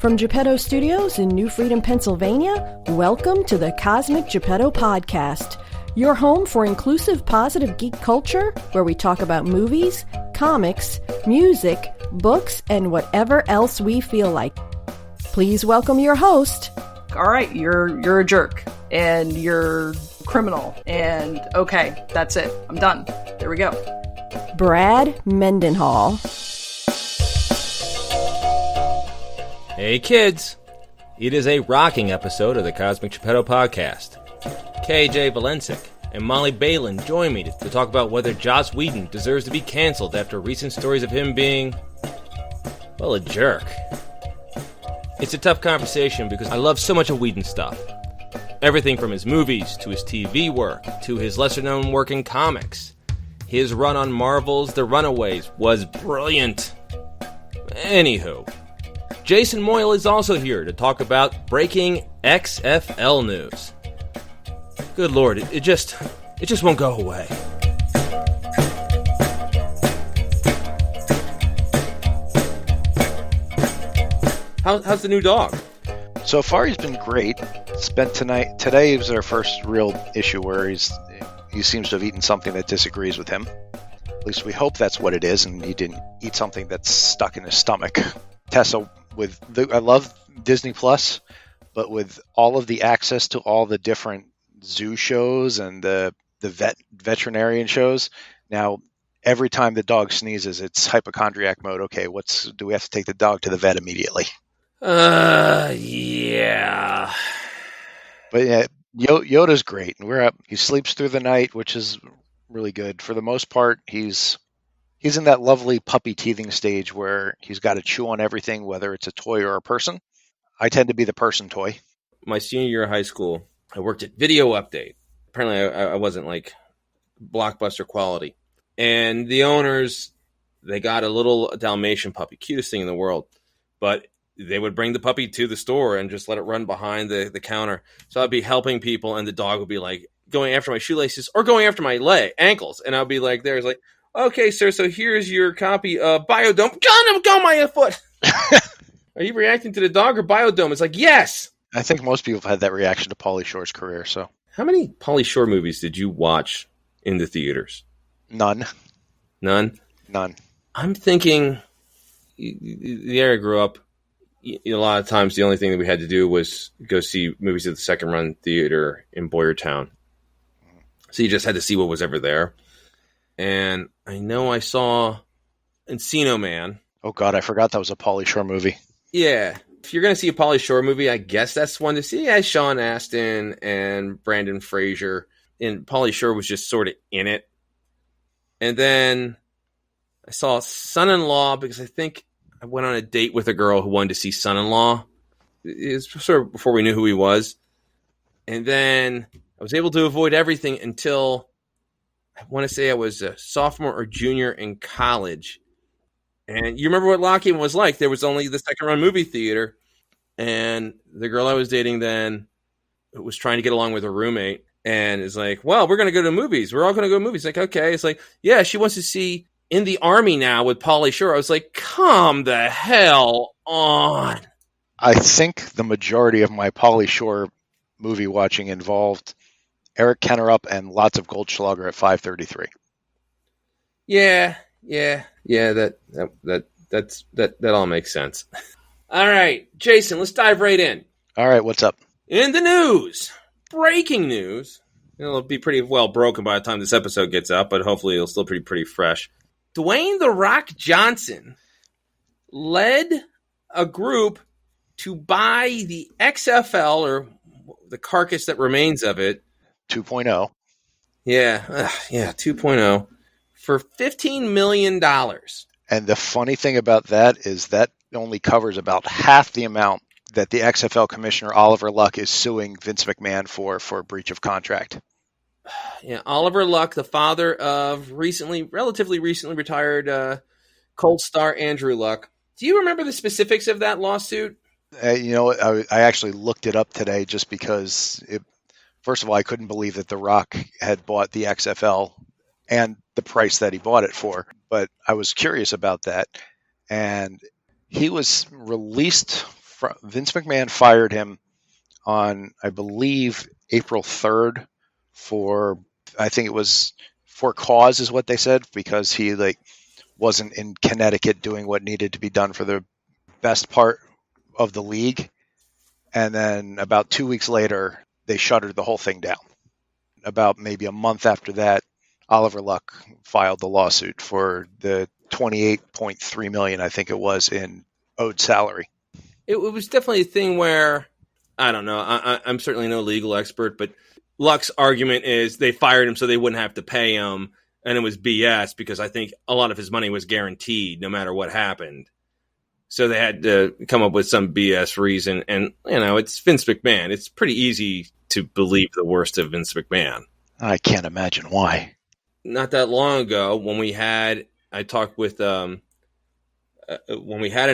From Geppetto Studios in New Freedom, Pennsylvania, welcome to the Cosmic Geppetto Podcast, your home for inclusive, positive geek culture, where we talk about movies, comics, music, books, and whatever else we feel like. Please welcome your host. All right, you're a jerk, and you're criminal, and okay, that's it. I'm done. There we go. Brad Mendenhall. Hey kids, it is a rocking episode of the Cosmic Geppetto Podcast. KJ Valencic and Molly Balin join me to talk about whether Joss Whedon deserves to be canceled after recent stories of him being, well, a jerk. It's a tough conversation because I love so much of Whedon's stuff. Everything from his movies, to his TV work, to his lesser-known work in comics. His run on Marvel's The Runaways was brilliant. Anywho, Jason Moyle is also here to talk about breaking XFL news. Good Lord, it just won't go away. How's the new dog? So far, he's been great. Today was our first real issue where he seems to have eaten something that disagrees with him. At least we hope that's what it is, and he didn't eat something that's stuck in his stomach. Tessa, I love Disney Plus, but with all of the access to all the different zoo shows and the veterinarian shows, now every time the dog sneezes, it's hypochondriac mode. Okay, do we have to take the dog to the vet immediately? Yeah. But yeah, Yoda's great. He sleeps through the night, which is really good. For the most part, he's in that lovely puppy teething stage where he's got to chew on everything, whether it's a toy or a person. I tend to be the person toy. My senior year of high school, I worked at Video Update. Apparently, I wasn't like blockbuster quality. And the owners, they got a little Dalmatian puppy, cutest thing in the world. But they would bring the puppy to the store and just let it run behind the counter. So I'd be helping people, and the dog would be like going after my shoelaces or going after my ankles. And I'd be like, there's like, okay, sir, so here's your copy of Biodome. God, I'm my foot. Are you reacting to the dog or Biodome? It's like, yes. I think most people have had that reaction to Pauly Shore's career. So, how many Pauly Shore movies did you watch in the theaters? None. None? None. I'm thinking the area I grew up, a lot of times the only thing that we had to do was go see movies at the second run theater in Boyertown. So you just had to see what was ever there. And I know I saw Encino Man. Oh, God, I forgot that was a Pauly Shore movie. Yeah. If you're going to see a Pauly Shore movie, I guess that's one to see. Yeah, Sean Astin and Brandon Fraser. And Pauly Shore was just sort of in it. And then I saw Son-in-Law because I think I went on a date with a girl who wanted to see Son-in-Law. It was sort of before we knew who he was. And then I was able to avoid everything until I want to say I was a sophomore or junior in college. And you remember what Lockheed was like. There was only the second run movie theater. And the girl I was dating then was trying to get along with her roommate. And is like, well, we're going to go to movies. We're all going to go to movies. Like, okay. It's like, yeah, she wants to see In the Army Now with Pauly Shore. I was like, come the hell on. I think the majority of my Pauly Shore movie watching involved Eric Kennerup and lots of Goldschlager at 5:33. Yeah. That all makes sense. All right, Jason, let's dive right in. All right, what's up? In the news, breaking news. It'll be pretty well broken by the time this episode gets up, but hopefully it'll still be pretty fresh. Dwayne "The Rock" Johnson led a group to buy the XFL, or the carcass that remains of it. 2.0. Yeah, 2.0 for $15 million. And the funny thing about that is that only covers about half the amount that the XFL commissioner Oliver Luck is suing Vince McMahon for breach of contract. Yeah, Oliver Luck, the father of relatively recently retired Cold star Andrew Luck. Do you remember the specifics of that lawsuit? I actually looked it up today just because, first of all, I couldn't believe that The Rock had bought the XFL and the price that he bought it for. But I was curious about that. And he was released Vince McMahon fired him on, I believe, April 3rd for, I think it was for cause is what they said, because he wasn't in Connecticut doing what needed to be done for the best part of the league. And then about 2 weeks later, they shuttered the whole thing down. About maybe a month after that, Oliver Luck filed the lawsuit for the $28.3 million, I think it was, in owed salary. It was definitely a thing where, I don't know, I'm certainly no legal expert, but Luck's argument is they fired him so they wouldn't have to pay him, and it was BS because I think a lot of his money was guaranteed no matter what happened. So they had to come up with some BS reason, and, it's Vince McMahon. It's pretty easy to believe the worst of Vince McMahon. I can't imagine why. Not that long ago, when we had an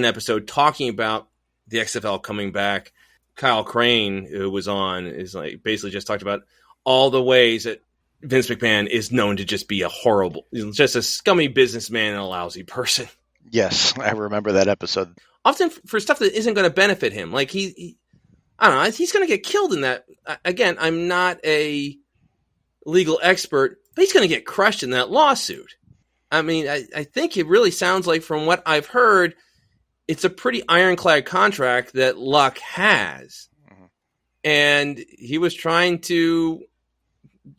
episode talking about the XFL coming back, Kyle Crane, who was on, is basically just talked about all the ways that Vince McMahon is known to just be just a scummy businessman and a lousy person. Yes, I remember that episode. Often for stuff that isn't going to benefit him. I don't know, he's going to get killed in that. Again, I'm not a legal expert, but he's going to get crushed in that lawsuit. I mean, I think it really sounds like, from what I've heard, it's a pretty ironclad contract that Luck has. Mm-hmm. And he was trying to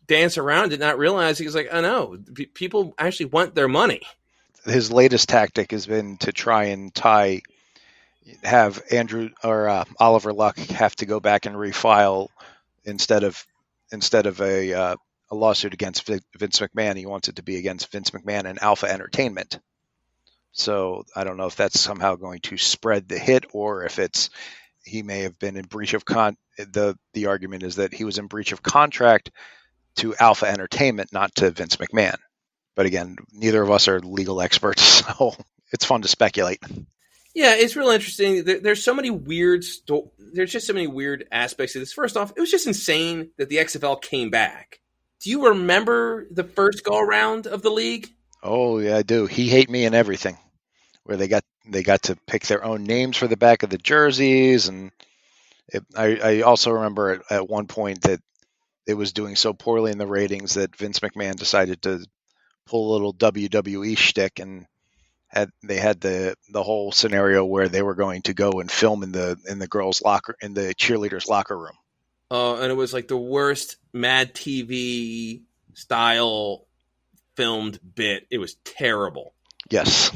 dance around it, not realizing, he's like, oh no, people actually want their money. His latest tactic has been to try and have Andrew or Oliver Luck have to go back and refile instead of a lawsuit against Vince McMahon. He wants it to be against Vince McMahon and Alpha Entertainment. So I don't know if that's somehow going to spread the hit, or if he may have been in breach of the argument is that he was in breach of contract to Alpha Entertainment, not to Vince McMahon. But again, neither of us are legal experts, so it's fun to speculate. Yeah, it's real interesting. There's so many weird there's just so many weird aspects of this. First off, it was just insane that the XFL came back. Do you remember the first go around of the league? Oh yeah, I do. He Hate Me and everything, where they got to pick their own names for the back of the jerseys, and I also remember at one point that it was doing so poorly in the ratings that Vince McMahon decided to pull a little WWE shtick, and they had the whole scenario where they were going to go and film in the girls' locker, in the cheerleaders' locker room. And it was like the worst Mad TV style filmed bit. It was terrible. Yes,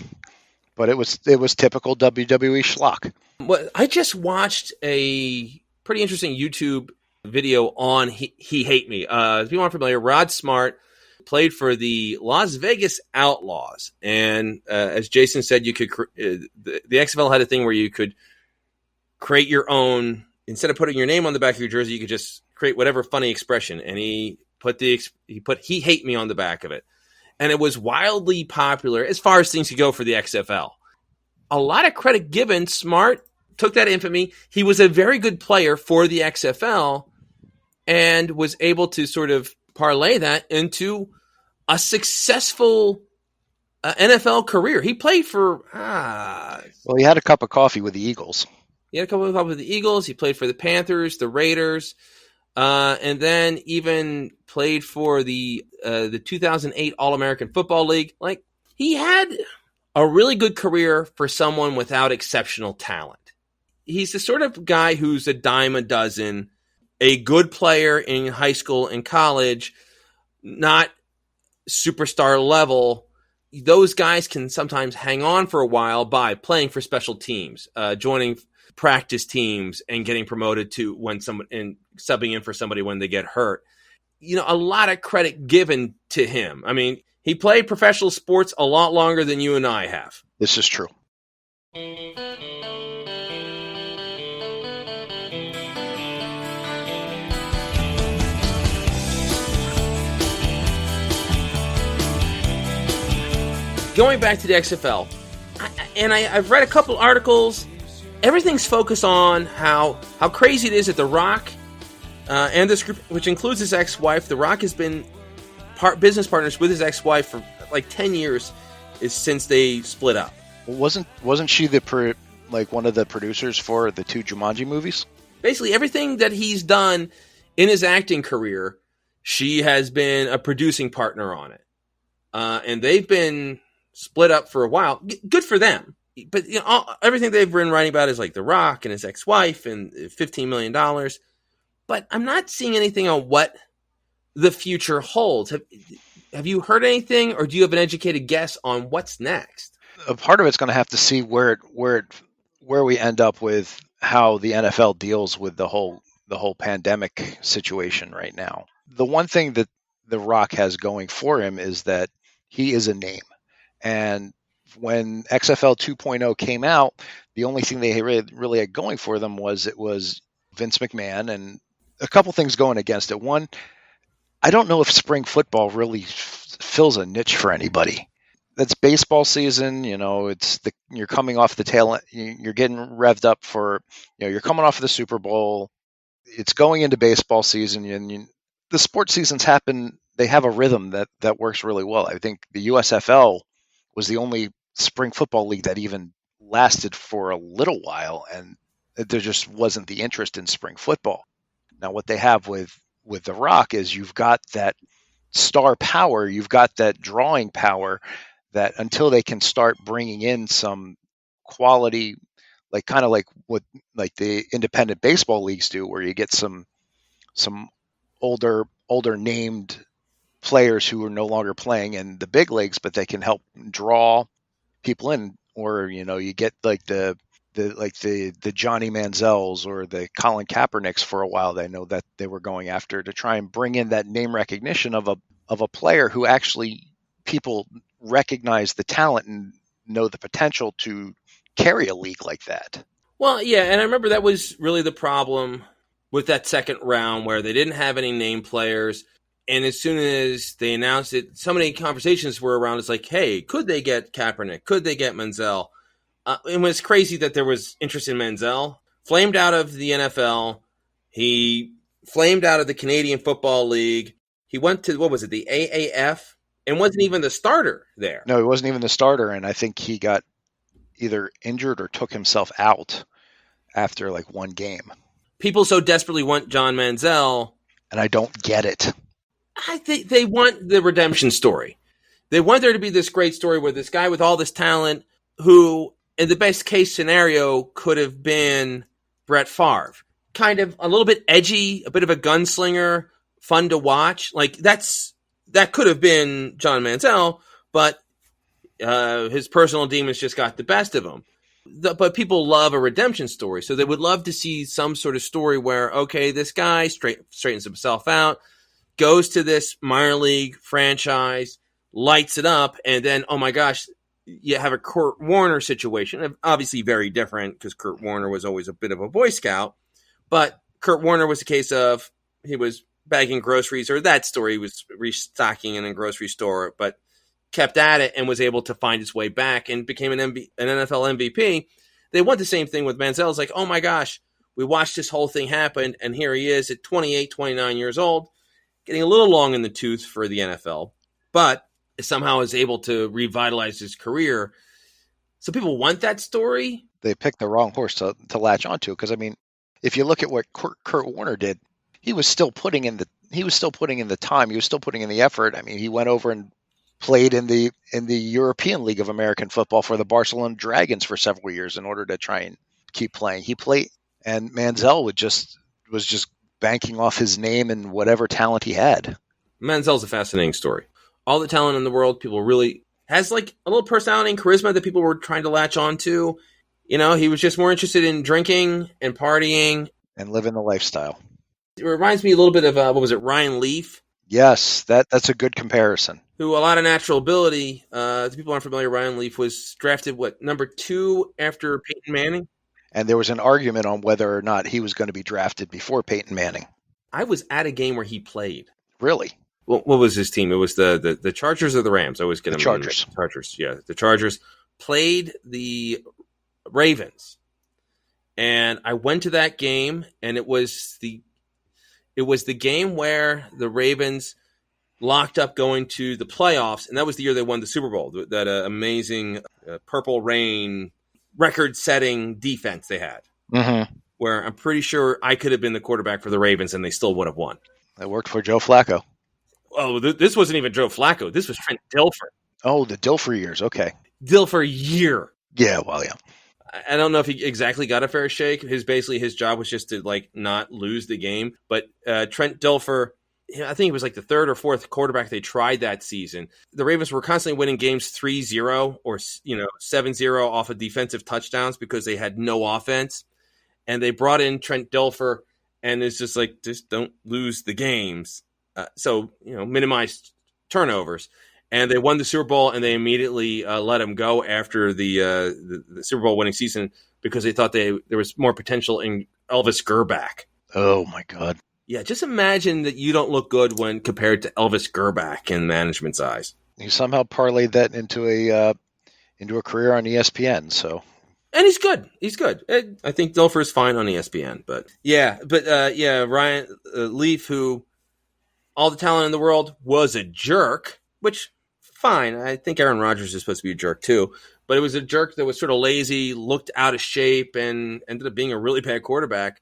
but it was typical WWE schlock. Well, I just watched a pretty interesting YouTube video on He Hate Me. If you aren't familiar, Rod Smart played for the Las Vegas Outlaws, and as Jason said, you could the XFL had a thing where you could create your own. Instead of putting your name on the back of your jersey, you could just create whatever funny expression, and he put He Hate Me on the back of it, and it was wildly popular as far as things could go for the XFL. A lot of credit given. Smart took that infamy. He was a very good player for the XFL and was able to sort of parlay that into a successful NFL career. He played for... Well, he had a cup of coffee with the Eagles. He had a couple of cups with the Eagles. He played for the Panthers, the Raiders, and then even played for the 2008 All-American Football League. Like, he had a really good career for someone without exceptional talent. He's the sort of guy who's a dime a dozen, a good player in high school and college, not superstar level. Those guys can sometimes hang on for a while by playing for special teams, joining practice teams, and getting promoted to when someone and subbing in for somebody when they get hurt. A lot of credit given to him. I mean, he played professional sports a lot longer than you and I have. This is true. Going back to the XFL, I've read a couple articles. Everything's focused on how crazy it is that The Rock and this group, which includes his ex-wife, The Rock has been business partners with his ex-wife for like 10 years since they split up. Wasn't she like one of the producers for the 2 Jumanji movies? Basically, everything that he's done in his acting career, she has been a producing partner on it. And they've been split up for a while. Good for them. But everything they've been writing about is like The Rock and his ex-wife and $15 million. But I'm not seeing anything on what the future holds. Have you heard anything, or do you have an educated guess on what's next? A part of it's going to have to see where we end up with how the NFL deals with the whole pandemic situation right now. The one thing that The Rock has going for him is that he is a name. And when XFL 2.0 came out, the only thing they really had going for them was it was Vince McMahon, and a couple things going against it. One, I don't know if spring football really fills a niche for anybody. That's baseball season, you're coming off the tail, you're getting revved up for, you're coming off of the Super Bowl. It's going into baseball season, and the sports seasons happen. They have a rhythm that works really well. I think the USFL was the only spring football league that even lasted for a little while, and there just wasn't the interest in spring football. Now, what they have with The Rock is you've got that star power, you've got that drawing power, that until they can start bringing in some quality, like kind of like what like the independent baseball leagues do, where you get some older named players who are no longer playing in the big leagues, but they can help draw people in, or you get like the Johnny Manziels or the Colin Kaepernicks for a while. They know that they were going after to try and bring in that name recognition of a player who actually people recognize the talent and know the potential to carry a league like that. Well, yeah, and I remember that was really the problem with that second round, where they didn't have any name players. And as soon as they announced it, so many conversations were around. It's like, hey, could they get Kaepernick? Could they get Manziel? It was crazy that there was interest in Manziel. Flamed out of the NFL. He flamed out of the Canadian Football League. He went to, the AAF, and wasn't even the starter there. No, he wasn't even the starter, and I think he got either injured or took himself out after like one game. People so desperately want John Manziel. And I don't get it. I think they want the redemption story. They want there to be this great story where this guy with all this talent, who in the best case scenario could have been Brett Favre, kind of a little bit edgy, a bit of a gunslinger, fun to watch. Like that could have been John Manziel, but his personal demons just got the best of him. But people love a redemption story, so they would love to see some sort of story where, okay, this guy straightens himself out, goes to this minor league franchise, lights it up, and then, oh my gosh, you have a Kurt Warner situation. Obviously very different, because Kurt Warner was always a bit of a Boy Scout, but Kurt Warner was a case of he was bagging groceries, or that story, he was restocking in a grocery store, but kept at it and was able to find his way back and became an NFL MVP. They want the same thing with Manziel. It's like, oh my gosh, we watched this whole thing happen, and here he is at 28, 29 years old, getting a little long in the tooth for the NFL, but somehow is able to revitalize his career. So people want that story. They picked the wrong horse to latch onto, because I mean, if you look at what Kurt Warner did, he was still putting in the time, he was still putting in the effort. I mean, he went over and played in the European League of American Football for the Barcelona Dragons for several years in order to try and keep playing. He played, and Manziel was just banking off his name and whatever talent he had. Manziel's a fascinating story. All the talent in the world, people really has like a little personality and charisma that people were trying to latch on to. He was just more interested in drinking and partying and living the lifestyle. It reminds me a little bit of Ryan Leaf? Yes, that's a good comparison. Who a lot of natural ability. If people aren't familiar, Ryan Leaf was drafted number 2 after Peyton Manning. And there was an argument on whether or not he was going to be drafted before Peyton Manning. I was at a game where he played. Really? What was his team? It was the Chargers or the Rams? I always get them. Chargers. Chargers, yeah. The Chargers played the Ravens. And I went to that game, and it was the game where the Ravens locked up going to the playoffs, and that was the year they won the Super Bowl. That amazing Purple Rain record-setting defense they had. Mm-hmm. Where I'm pretty sure I could have been the quarterback for the Ravens and they still would have won. That worked for Joe Flacco. Oh, this wasn't even Joe Flacco. This was Trent Dilfer. Oh, the Dilfer years. Okay. Dilfer year. Yeah, well, yeah. I don't know if he exactly got a fair shake. His job was just to like not lose the game. But Trent Dilfer, I think it was like the third or fourth quarterback they tried that season. The Ravens were constantly winning games 3-0 or 7-0 off of defensive touchdowns because they had no offense. And they brought in Trent Dilfer, and it's just like, just don't lose the games. So, minimize turnovers. And they won the Super Bowl, and they immediately let him go after the Super Bowl winning season because they thought there was more potential in Elvis Grbac. Oh, my God. Yeah, just imagine that you don't look good when compared to Elvis Grbac in management's eyes. He somehow parlayed that into a career on ESPN, so... And he's good. He's good. I think Dilfer is fine on ESPN. But Ryan Leaf, who all the talent in the world, was a jerk, which, fine. I think Aaron Rodgers is supposed to be a jerk too. But it was a jerk that was sort of lazy, looked out of shape, and ended up being a really bad quarterback.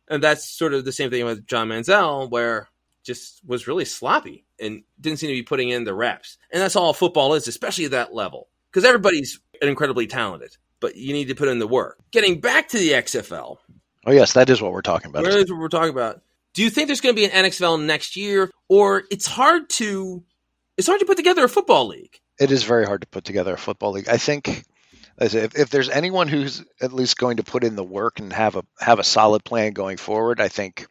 And that's sort of the same thing with John Manziel, where just was really sloppy and didn't seem to be putting in the reps. And that's all football is, especially at that level. Because everybody's incredibly talented. But you need to put in the work. Getting back to the XFL. Oh, yes, that is what we're talking about. That is what we're talking about. Do you think there's going to be an XFL next year? Or it's hard to put together a football league? It is very hard to put together a football league. I think if there's anyone who's at least going to put in the work and have a solid plan going forward, I think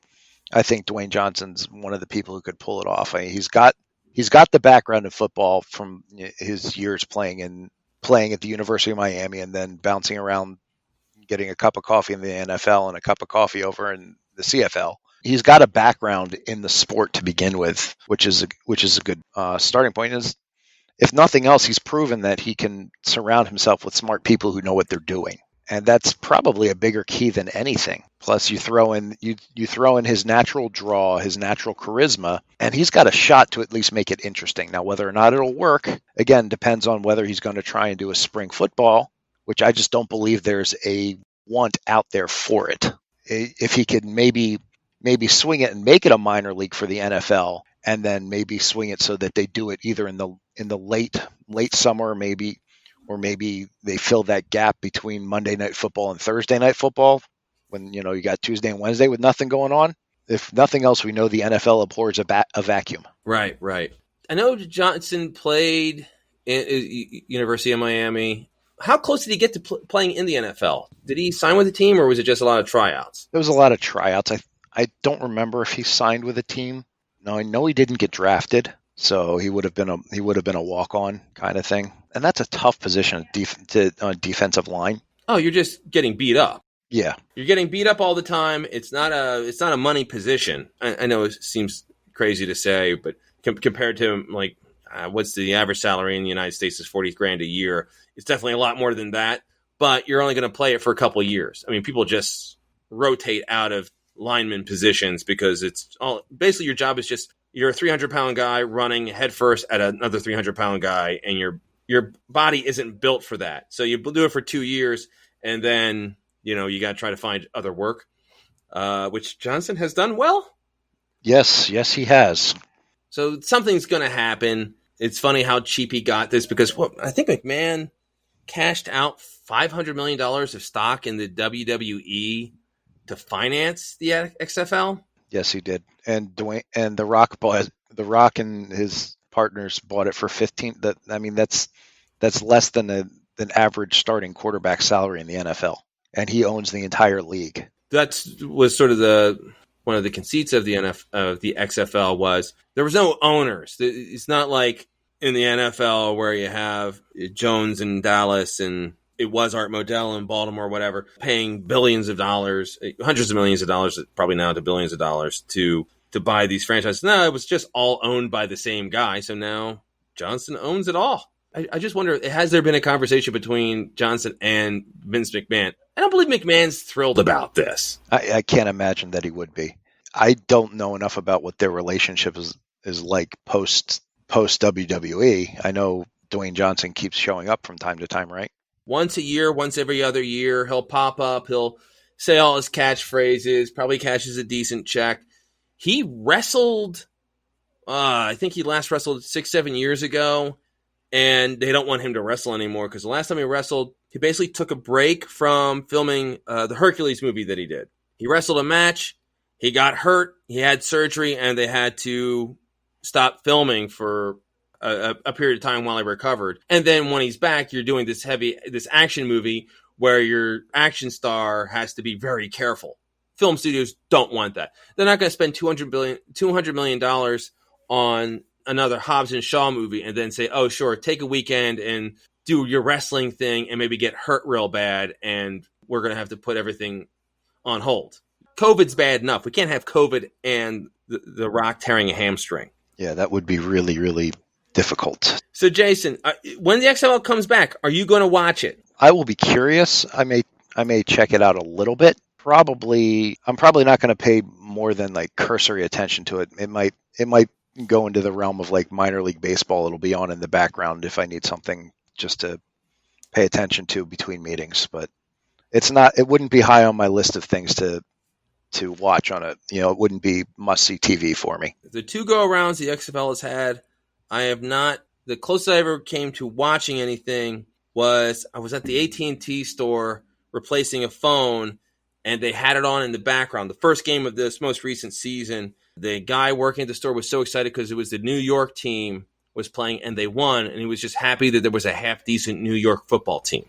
Dwayne Johnson's one of the people who could pull it off. I mean, he's got the background in football from his years playing at the University of Miami and then bouncing around, getting a cup of coffee in the NFL and a cup of coffee over in the CFL. He's got a background in the sport to begin with, which is a good starting point. Is if nothing else, he's proven that he can surround himself with smart people who know what they're doing, and that's probably a bigger key than anything. Plus, you throw in his natural draw, his natural charisma, and he's got a shot to at least make it interesting. Now, whether or not it'll work, again, depends on whether he's going to try and do a spring football, which I just don't believe there's a want out there for it. If he could maybe swing it and make it a minor league for the NFL, and then maybe swing it so that they do it either in the late summer, or maybe they fill that gap between Monday Night Football and Thursday Night Football when, you got Tuesday and Wednesday with nothing going on. If nothing else, we know the NFL abhors a vacuum. Right. I know Johnson played at University of Miami. How close did he get to playing in the NFL? Did he sign with a team, or was it just a lot of tryouts? There was a lot of tryouts. I don't remember if he signed with a team. No, I know he didn't get drafted, so he would have been a walk-on kind of thing. And that's a tough position on defensive line. Oh, you're just getting beat up. Yeah, you're getting beat up all the time. It's not a money position. I know it seems crazy to say, but compared to like what's the average salary in the United States is $40,000 a year. It's definitely a lot more than that. But you're only going to play it for a couple of years. I mean, people just rotate out of lineman positions because it's all basically your job is just you're a 300-pound guy running headfirst at another 300-pound guy, and your body isn't built for that. So you do it for 2 years, and then you got to try to find other work, which Johnson has done well. Yes, he has. So something's going to happen. It's funny how cheap he got this because I think McMahon cashed out $500 million of stock in the WWE to finance the XFL. Yes, he did. And Dwayne and The Rock and his partners bought it for 15. That's less than an average starting quarterback salary in the NFL, and he owns the entire league. That was sort of one of the conceits of the XFL was there was no owners. It's not like in the NFL where you have Jones in Dallas and it was Art Modell in Baltimore, whatever, paying billions of dollars, hundreds of millions of dollars, probably now to billions of dollars to buy these franchises. No, it was just all owned by the same guy. So now Johnson owns it all. I just wonder, has there been a conversation between Johnson and Vince McMahon? I don't believe McMahon's thrilled about this. I can't imagine that he would be. I don't know enough about what their relationship is like post WWE. I know Dwayne Johnson keeps showing up from time to time, right? Once a year, once every other year, he'll pop up. He'll say all his catchphrases, probably cashes a decent check. He wrestled, I think he last wrestled 6-7 years ago, and they don't want him to wrestle anymore because the last time he wrestled, he basically took a break from filming the Hercules movie that he did. He wrestled a match, he got hurt, he had surgery, and they had to stop filming for a period of time while he recovered. And then when he's back, you're doing this action movie where your action star has to be very careful. Film studios don't want that. They're not going to spend $200 million on another Hobbs and Shaw movie and then say, oh, sure, take a weekend and do your wrestling thing and maybe get hurt real bad, and we're going to have to put everything on hold. COVID's bad enough. We can't have COVID and the Rock tearing a hamstring. Yeah, that would be really, really difficult. So, Jason, when the XFL comes back, are you going to watch it? I will be curious. I may check it out a little bit. I'm probably not going to pay more than like cursory attention to it. It might go into the realm of like minor league baseball. It'll be on in the background if I need something just to pay attention to between meetings. But it wouldn't be high on my list of things to watch on it. It wouldn't be must-see TV for me. The 2 go-arounds the XFL has had, the closest I ever came to watching anything was I was at the AT&T store replacing a phone, and they had it on in the background. The first game of this most recent season, the guy working at the store was so excited because it was the New York team was playing, and they won, and he was just happy that there was a half-decent New York football team.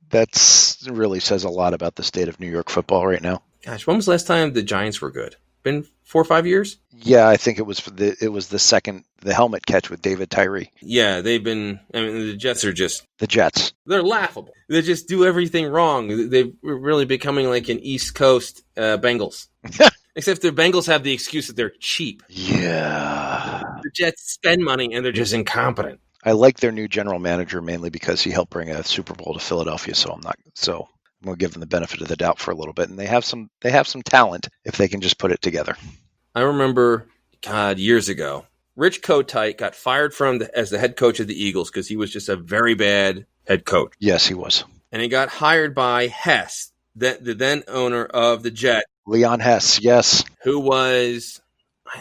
That's really says a lot about the state of New York football right now. Gosh, when was the last time the Giants were good? Been 4 or 5 years? Yeah, I think it was the helmet catch with David Tyree. Yeah, the Jets are just... The Jets. They're laughable. They just do everything wrong. They're really becoming like an East Coast Bengals. Except the Bengals have the excuse that they're cheap. Yeah. The Jets spend money and they're just incompetent. I like their new general manager mainly because he helped bring a Super Bowl to Philadelphia, so I'm going to give them the benefit of the doubt for a little bit, and they have some talent if they can just put it together. I remember, years ago, Rich Kotite got fired as the head coach of the Eagles because he was just a very bad head coach. Yes, he was. And he got hired by Hess, the then owner of the Jets. Leon Hess, yes. Who was,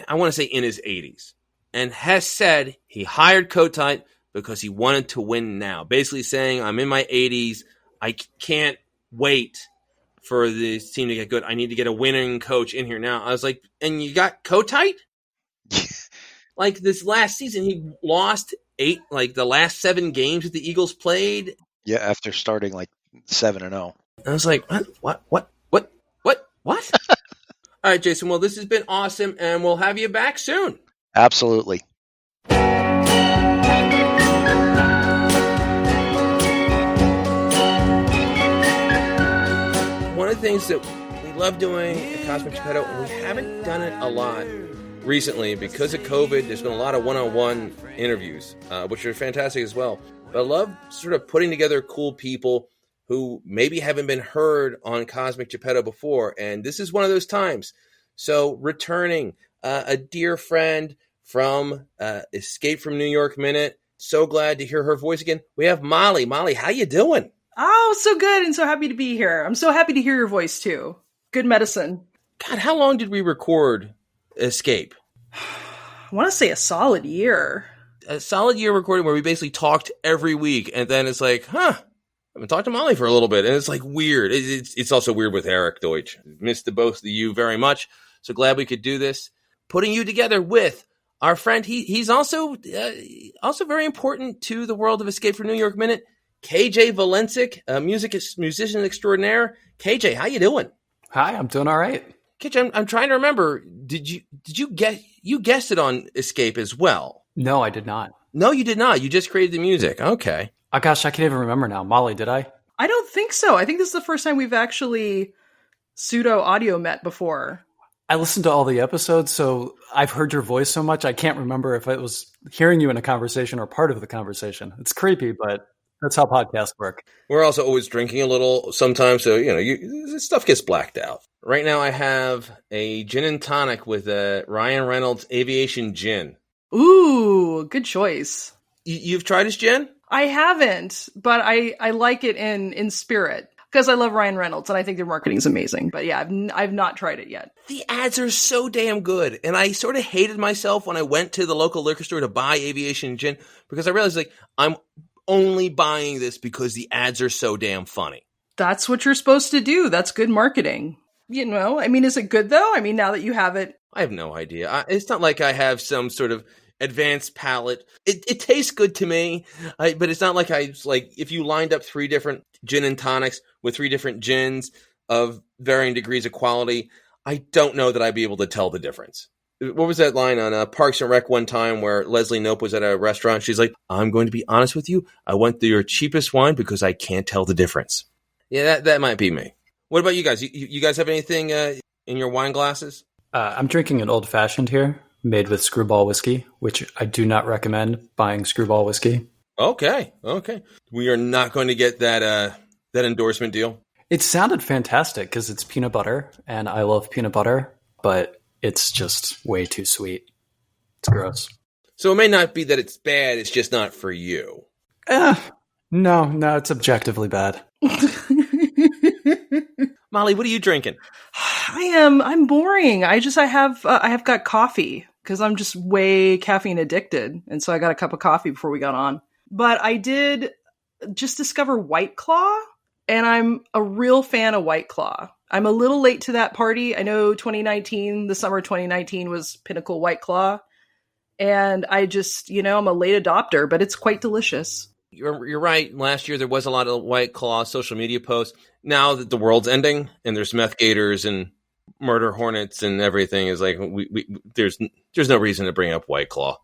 I want to say, in his 80s. And Hess said he hired Kotite because he wanted to win now. Basically saying, I'm in my 80s. I can't wait for this team to get good. I need to get a winning coach in here now. I was like, and you got Kotite? Like this last season, he lost the last 7 games that the Eagles played. Yeah, after starting like 7-0. I was like, what? All right, Jason. Well, this has been awesome, and we'll have you back soon. Absolutely. One of the things that we love doing at Cosmic Geppetto, and we haven't done it a lot recently because of COVID, there's been a lot of one-on-one interviews, which are fantastic as well. But I love sort of putting together cool people who maybe haven't been heard on Cosmic Geppetto before, and this is one of those times. So returning a dear friend from Escape from New York Minute. So glad to hear her voice again. We have Molly. Molly, how you doing? Oh, so good and so happy to be here. I'm so happy to hear your voice too. Good medicine. God, how long did we record Escape? I want to say a solid year. A solid year recording where we basically talked every week, and then it's like, I've been talking to Molly for a little bit, and it's like weird. It's also weird with Eric Deutsch. Missed the both of you very much. So glad we could do this. Putting you together with our friend. He's also very important to the world of Escape from New York Minute. KJ Valencic, musician extraordinaire. KJ, how you doing? Hi, I'm doing all right. KJ, I'm trying to remember. Did you guessed it on Escape as well? No, I did not. No, you did not. You just created the music. Okay. Oh gosh, I can't even remember now. Molly, did I? I don't think so. I think this is the first time we've actually pseudo audio met before. I listened to all the episodes, so I've heard your voice so much, I can't remember if it was hearing you in a conversation or part of the conversation. It's creepy, but that's how podcasts work. We're also always drinking a little sometimes, so this stuff gets blacked out. Right now I have a gin and tonic with Ryan Reynolds Aviation Gin. Ooh, good choice. You've tried his gin? I haven't, but I like it in spirit because I love Ryan Reynolds and I think their marketing's amazing. But yeah, I've not tried it yet. The ads are so damn good. And I sort of hated myself when I went to the local liquor store to buy aviation gin because I realized like I'm only buying this because the ads are so damn funny. That's what you're supposed to do. That's good marketing. You know, I mean, is it good though? I mean, now that you have it. I have no idea. It's not like I have some sort of advanced palate. It tastes good to me, but it's not like if you lined up 3 different gin and tonics with 3 different gins of varying degrees of quality, I don't know that I'd be able to tell the difference. What was that line on Parks and Rec one time where Leslie Knope was at a restaurant? She's like, I'm going to be honest with you. I went to your cheapest wine because I can't tell the difference. Yeah, that might be me. What about you guys? You guys have anything in your wine glasses? I'm drinking an old-fashioned here, made with Screwball whiskey, which I do not recommend buying Screwball whiskey. Okay. We are not going to get that endorsement deal. It sounded fantastic because it's peanut butter, and I love peanut butter, but it's just way too sweet. It's gross. So it may not be that it's bad, it's just not for you. No, it's objectively bad. Molly, what are you drinking? I'm boring. I have got coffee because I'm just way caffeine addicted. And so I got a cup of coffee before we got on. But I did just discover White Claw, and I'm a real fan of White Claw. I'm a little late to that party. I know the summer of 2019 was Pinnacle White Claw. And I just, I'm a late adopter, but it's quite delicious. You're right. Last year there was a lot of White Claw social media posts. Now that the world's ending and there's meth gators and murder hornets and everything, is like there's no reason to bring up White Claw.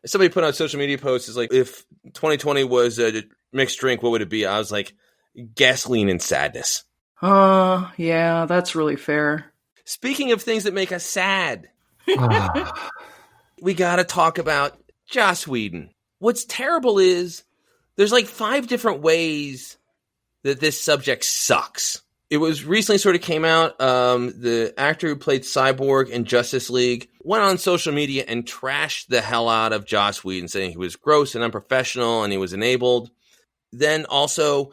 Somebody put on social media posts is like, if 2020 was a mixed drink, what would it be? I was like, gasoline and sadness. Yeah, that's really fair. Speaking of things that make us sad, we got to talk about Joss Whedon. What's terrible is there's like 5 different ways that this subject sucks. It was recently sort of came out. The actor who played Cyborg in Justice League went on social media and trashed the hell out of Joss Whedon, saying he was gross and unprofessional and he was enabled. Then also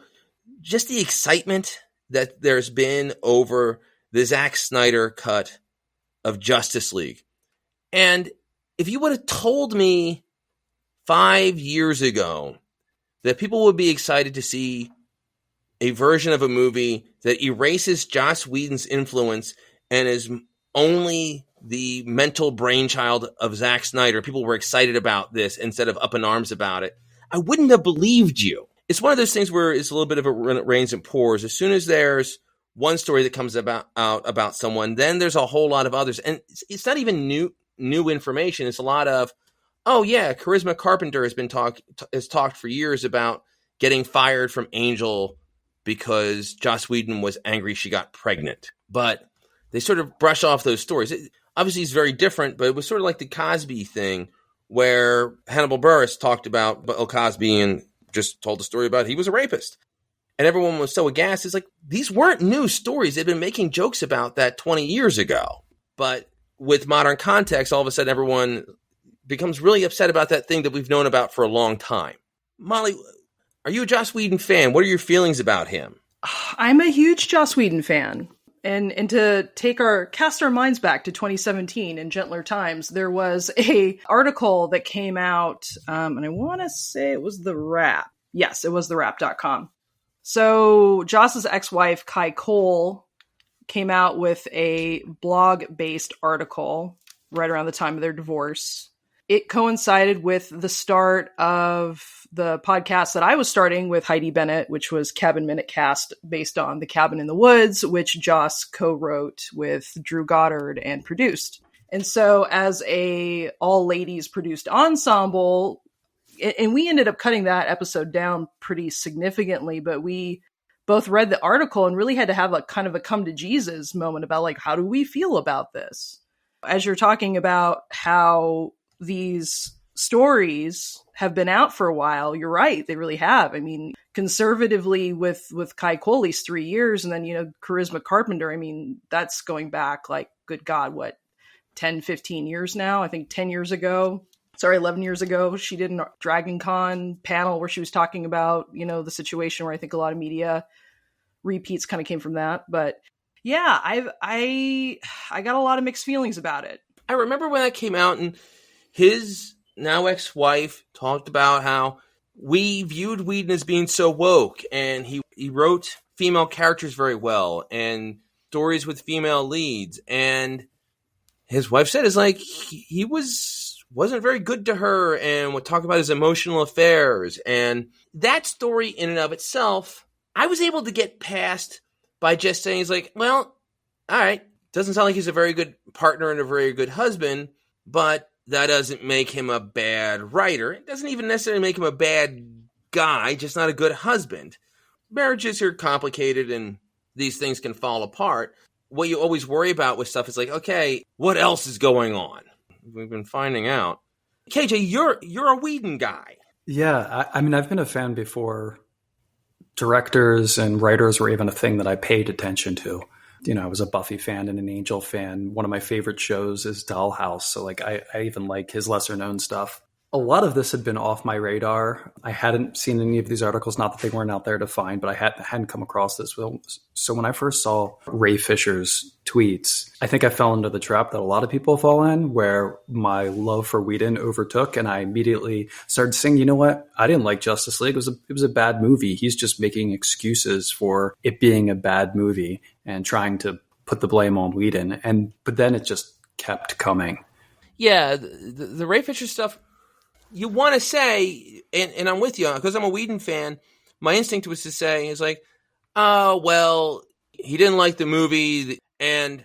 just the excitement that there's been over the Zack Snyder cut of Justice League. And if you would have told me 5 years ago that people would be excited to see a version of a movie that erases Joss Whedon's influence and is only the mental brainchild of Zack Snyder, people were excited about this instead of up in arms about it, I wouldn't have believed you. It's one of those things where it's a little bit of a rains and pours. As soon as there's one story that comes out about someone, then there's a whole lot of others. And it's not even new information. It's a lot of, oh yeah, Charisma Carpenter has talked for years about getting fired from Angel because Joss Whedon was angry she got pregnant. But they sort of brush off those stories. Obviously, it's very different, but it was sort of like the Cosby thing where Hannibal Buress talked about Bill Cosby and just told the story about he was a rapist. And everyone was so aghast. It's like, these weren't new stories. They'd been making jokes about that 20 years ago. But with modern context, all of a sudden everyone becomes really upset about that thing that we've known about for a long time. Molly, are you a Joss Whedon fan? What are your feelings about him? I'm a huge Joss Whedon fan. And to cast our minds back to 2017 in gentler times, there was a article that came out, and I want to say it was The Wrap. Yes, it was TheWrap.com. So Joss's ex-wife, Kai Cole, came out with a blog-based article right around the time of their divorce. It coincided with the start of the podcast that I was starting with Heidi Bennett, which was Cabin Minute Cast, based on The Cabin in the Woods, which Joss co-wrote with Drew Goddard and produced. And so as a all-ladies produced ensemble, and we ended up cutting that episode down pretty significantly, but we both read the article and really had to have a kind of a come to Jesus moment about like, how do we feel about this? As you're talking about how these stories have been out for a while, you're right, they really have. I mean, conservatively with Kai Coley's 3 years, and then, Charisma Carpenter, I mean, that's going back like, good God, what, 10, 15 years now? I think 10 years ago. 11 years ago, she did a Dragon Con panel where she was talking about, the situation where I think a lot of media repeats kind of came from that. But yeah, I got a lot of mixed feelings about it. I remember when that came out and his now ex-wife talked about how we viewed Whedon as being so woke, and he wrote female characters very well and stories with female leads. And his wife said, he wasn't very good to her and would talk about his emotional affairs. And that story in and of itself, I was able to get past by just saying, well, all right, doesn't sound like he's a very good partner and a very good husband, but that doesn't make him a bad writer. It doesn't even necessarily make him a bad guy, just not a good husband. Marriages are complicated and these things can fall apart. What you always worry about with stuff is okay, what else is going on? We've been finding out. KJ, you're a Whedon guy. Yeah, I mean, I've been a fan before directors and writers were even a thing that I paid attention to. I was a Buffy fan and an Angel fan. One of my favorite shows is Dollhouse. So I even like his lesser known stuff. A lot of this had been off my radar. I hadn't seen any of these articles, not that they weren't out there to find, but I hadn't come across this. So when I first saw Ray Fisher's tweets, I think I fell into the trap that a lot of people fall in, where my love for Whedon overtook, and I immediately started saying, you know what? I didn't like Justice League. It was a bad movie. He's just making excuses for it being a bad movie and trying to put the blame on Whedon. But then it just kept coming. Yeah, the Ray Fisher stuff, you want to say, and I'm with you, because I'm a Whedon fan, my instinct was to say, well, he didn't like the movie, and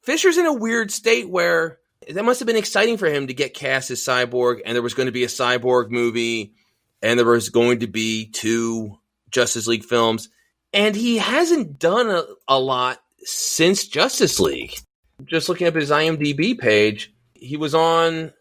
Fisher's in a weird state where that must have been exciting for him to get cast as Cyborg, and there was going to be a Cyborg movie, and there was going to be 2 Justice League films, and he hasn't done a lot since Justice League. Just looking up his IMDb page, he was on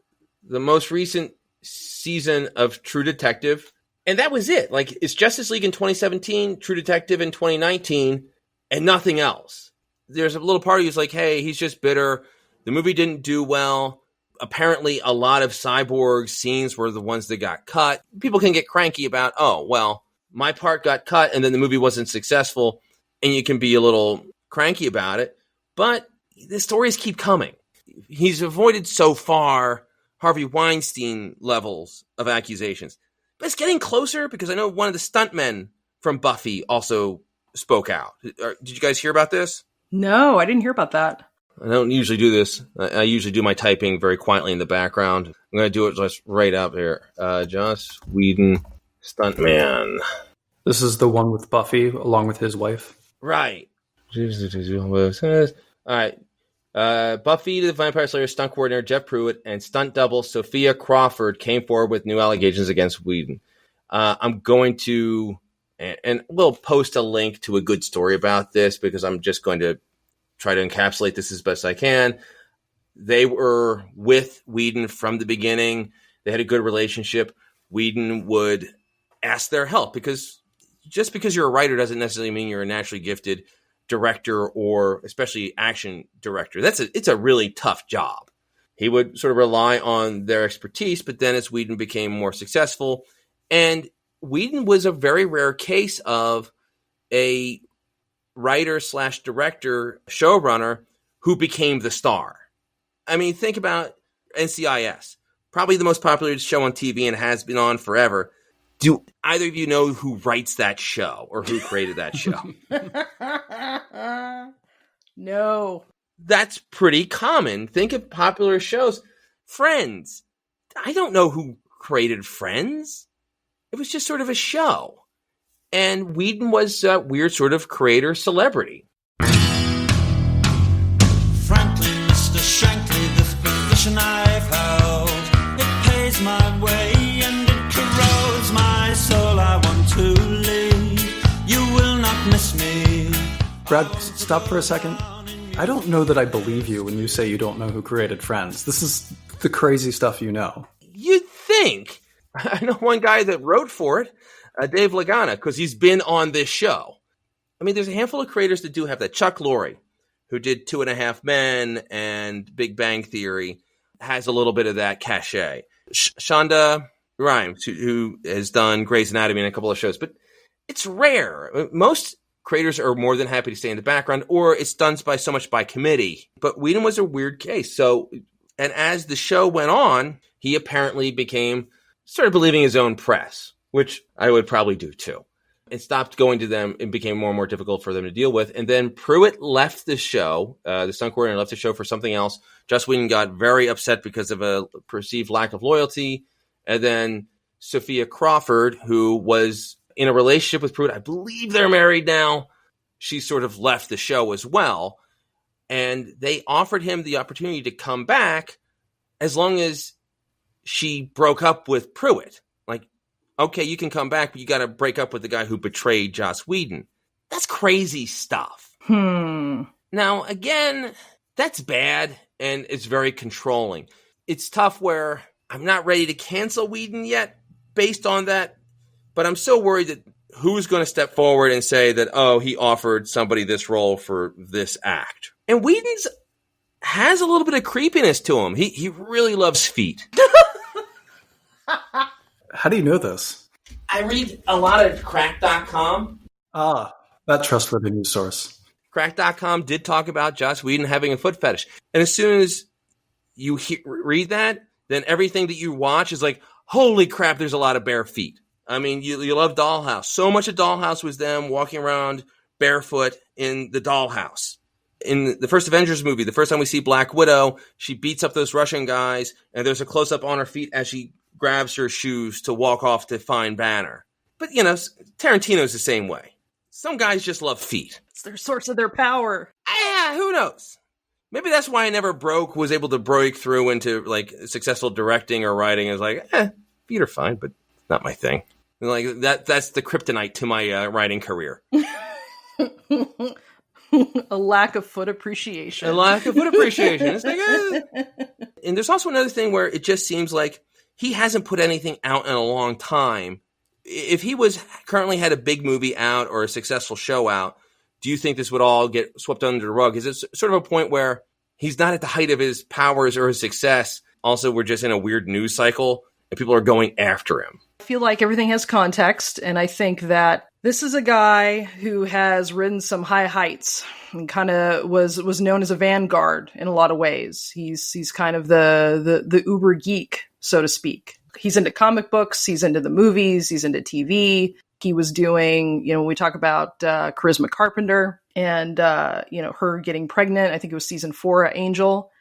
the most recent season of True Detective, and that was it. It's Justice League in 2017, True Detective in 2019, and nothing else. There's a little part of you who's hey, he's just bitter. The movie didn't do well. Apparently, a lot of Cyborg scenes were the ones that got cut. People can get cranky about, oh, well, my part got cut, and then the movie wasn't successful, and you can be a little cranky about it. But the stories keep coming. He's avoided so far Harvey Weinstein levels of accusations. But it's getting closer because I know one of the stuntmen from Buffy also spoke out. Did you guys hear about this? No, I didn't hear about that. I don't usually do this. I usually do my typing very quietly in the background. I'm going to do it just right up here. Joss Whedon, stuntman. This is the one with Buffy along with his wife. Right. All right. Buffy the Vampire Slayer stunt coordinator Jeff Pruitt and stunt double Sophia Crawford came forward with new allegations against Whedon. I'm going to, and we'll post a link to a good story about this because I'm just going to try to encapsulate this as best I can. They were with Whedon from the beginning. They had a good relationship. Whedon would ask their help because just because you're a writer doesn't necessarily mean you're a naturally gifted director or especially action director. It's a really tough job. He would sort of rely on their expertise, but then as Whedon became more successful, and Whedon was a very rare case of a writer / director, showrunner who became the star. I mean, think about NCIS, probably the most popular show on TV and has been on forever. Do either of you know who writes that show or who created that show? No. That's pretty common. Think of popular shows. Friends. I don't know who created Friends. It was just sort of a show. And Whedon was a weird sort of creator celebrity. Frankly, Mr. Shankly, this position I've held, it pays my way and it corrodes my soul. I want to leave. You will not miss me. Brad, stop for a second. I don't know that I believe you when you say you don't know who created Friends. This is the crazy stuff you know. You'd think. I know one guy that wrote for it, Dave Lagana, because he's been on this show. I mean, there's a handful of creators that do have that. Chuck Lorre, who did 2.5 Men and Big Bang Theory, has a little bit of that cachet. Shonda Rhimes, who has done Grey's Anatomy and a couple of shows, but it's rare. Most creators are more than happy to stay in the background, or it's done by so much by committee. But Whedon was a weird case. So, and as the show went on, he apparently started believing his own press, which I would probably do too. It stopped going to them and became more and more difficult for them to deal with. And then Pruitt left the show, the stunt coordinator left the show for something else. Joss Whedon got very upset because of a perceived lack of loyalty. And then Sophia Crawford, who was in a relationship with Pruitt, I believe they're married now, she sort of left the show as well. And they offered him the opportunity to come back as long as she broke up with Pruitt. Like, okay, you can come back, but you got to break up with the guy who betrayed Joss Whedon. That's crazy stuff. Now, again, that's bad, and it's very controlling. It's tough where I'm not ready to cancel Whedon yet based on that, but I'm so worried that who's going to step forward and say that, oh, he offered somebody this role for this act. And Whedon's has a little bit of creepiness to him. He really loves feet. How do you know this? I read a lot of Crack.com. Ah, that trustworthy news source. Crack.com did talk about Joss Whedon having a foot fetish. And as soon as you read that, then everything that you watch is like, holy crap, there's a lot of bare feet. I mean, you love Dollhouse. So much of Dollhouse was them walking around barefoot in the dollhouse. In the first Avengers movie, the first time we see Black Widow, she beats up those Russian guys, and there's a close-up on her feet as she grabs her shoes to walk off to find Banner. But, Tarantino's the same way. Some guys just love feet. It's their source of their power. Yeah, who knows? Maybe that's why I never was able to break through into, like, successful directing or writing. It's like, feet are fine, but not my thing. Like, that's the kryptonite to my writing career. A lack of foot appreciation. It's like, And there's also another thing where it just seems like he hasn't put anything out in a long time. If he currently had a big movie out or a successful show out, do you think this would all get swept under the rug? Is it sort of a point where he's not at the height of his powers or his success? Also, we're just in a weird news cycle and people are going after him. I feel like everything has context, and I think that this is a guy who has ridden some high heights and kind of was known as a vanguard in a lot of ways. He's kind of the uber geek, so to speak. He's into comic books, he's into the movies, he's into TV. He was doing, when we talk about Charisma Carpenter and, her getting pregnant, I think it was season 4 of Angel.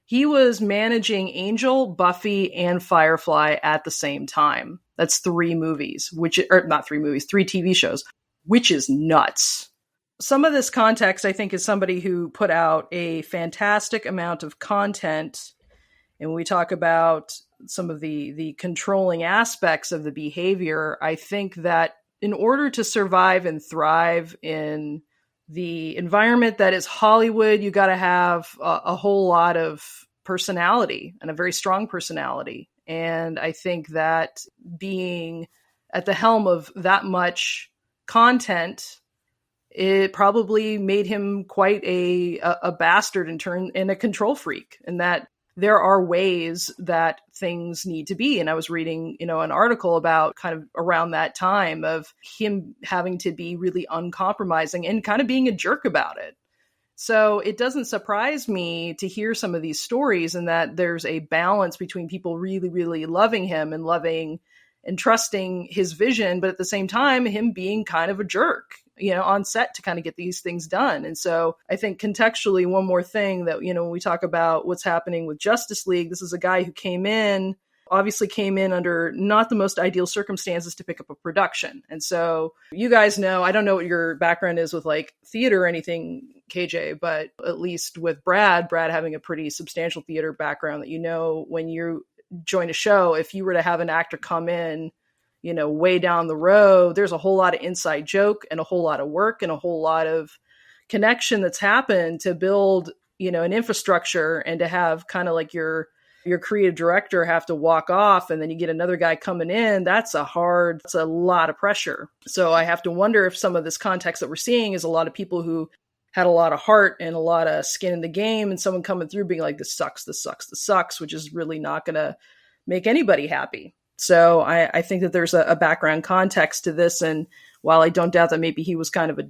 He was managing Angel, Buffy, and Firefly at the same time. That's 3 movies, 3 TV shows, which is nuts. Some of this context, I think, is somebody who put out a fantastic amount of content. And when we talk about some of the controlling aspects of the behavior, I think that in order to survive and thrive in the environment that is Hollywood, you got to have a whole lot of personality and a very strong personality. And I think that being at the helm of that much content, it probably made him quite a bastard and a control freak, and that there are ways that things need to be. And I was reading, an article about kind of around that time of him having to be really uncompromising and kind of being a jerk about it. So it doesn't surprise me to hear some of these stories, and that there's a balance between people really, really loving him and loving and trusting his vision, but at the same time, him being kind of a jerk, on set to kind of get these things done. And so I think contextually, one more thing that, when we talk about what's happening with Justice League, this is a guy who came in under not the most ideal circumstances to pick up a production. And so you guys know, I don't know what your background is with like theater or anything, KJ, but at least with Brad having a pretty substantial theater background, that, when you join a show, if you were to have an actor come in, way down the road, there's a whole lot of inside joke and a whole lot of work and a whole lot of connection that's happened to build, an infrastructure, and to have kind of like your creative director have to walk off and then you get another guy coming in. That's a lot of pressure. So I have to wonder if some of this context that we're seeing is a lot of people who had a lot of heart and a lot of skin in the game, and someone coming through being like, this sucks, which is really not going to make anybody happy. So I think that there's a background context to this. And while I don't doubt that maybe he was kind of a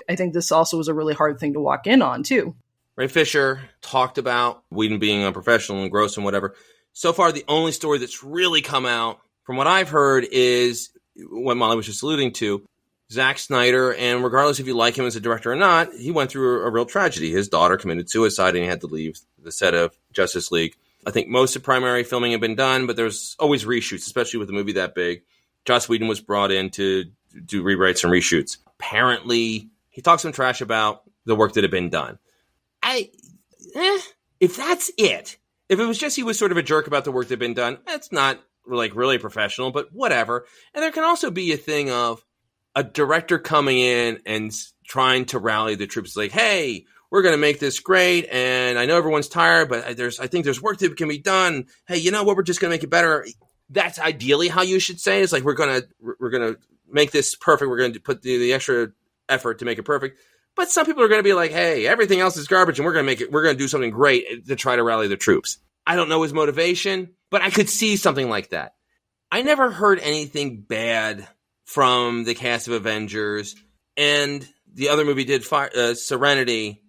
I think this also was a really hard thing to walk in on, too. Ray Fisher talked about Whedon being unprofessional and gross and whatever. So far, the only story that's really come out, from what I've heard, is what Molly was just alluding to. Zack Snyder, and regardless if you like him as a director or not, he went through a real tragedy. His daughter committed suicide and he had to leave the set of Justice League. I think most of primary filming had been done, but there's always reshoots, especially with a movie that big. Joss Whedon was brought in to do rewrites and reshoots. Apparently, he talked some trash about the work that had been done. If that's it, if it was just he was sort of a jerk about the work that had been done, that's not like really professional, but whatever. And there can also be a thing of a director coming in and trying to rally the troops like, hey, we're going to make this great. And I know everyone's tired, but I think there's work that can be done. Hey, you know what? We're just going to make it better. That's ideally how you should say it. It's like, we're going to make this perfect. We're going to put the extra effort to make it perfect. But some people are going to be like, hey, everything else is garbage and we're going to do something great to try to rally the troops. I don't know his motivation, but I could see something like that. I never heard anything bad from the cast of Avengers, and the other movie did Serenity.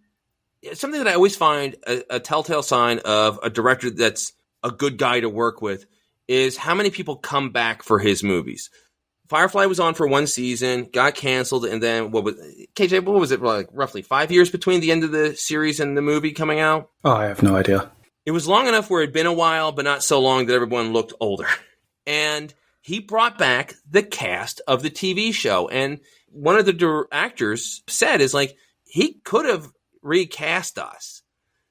Something that I always find a telltale sign of a director that's a good guy to work with is how many people come back for his movies. Firefly was on for one season, got canceled, and then what was it, like roughly 5 years between the end of the series and the movie coming out? Oh, I have no idea. It was long enough where it had been a while, but not so long that everyone looked older. And he brought back the cast of the TV show. And one of the actors said is like, he could have recast us.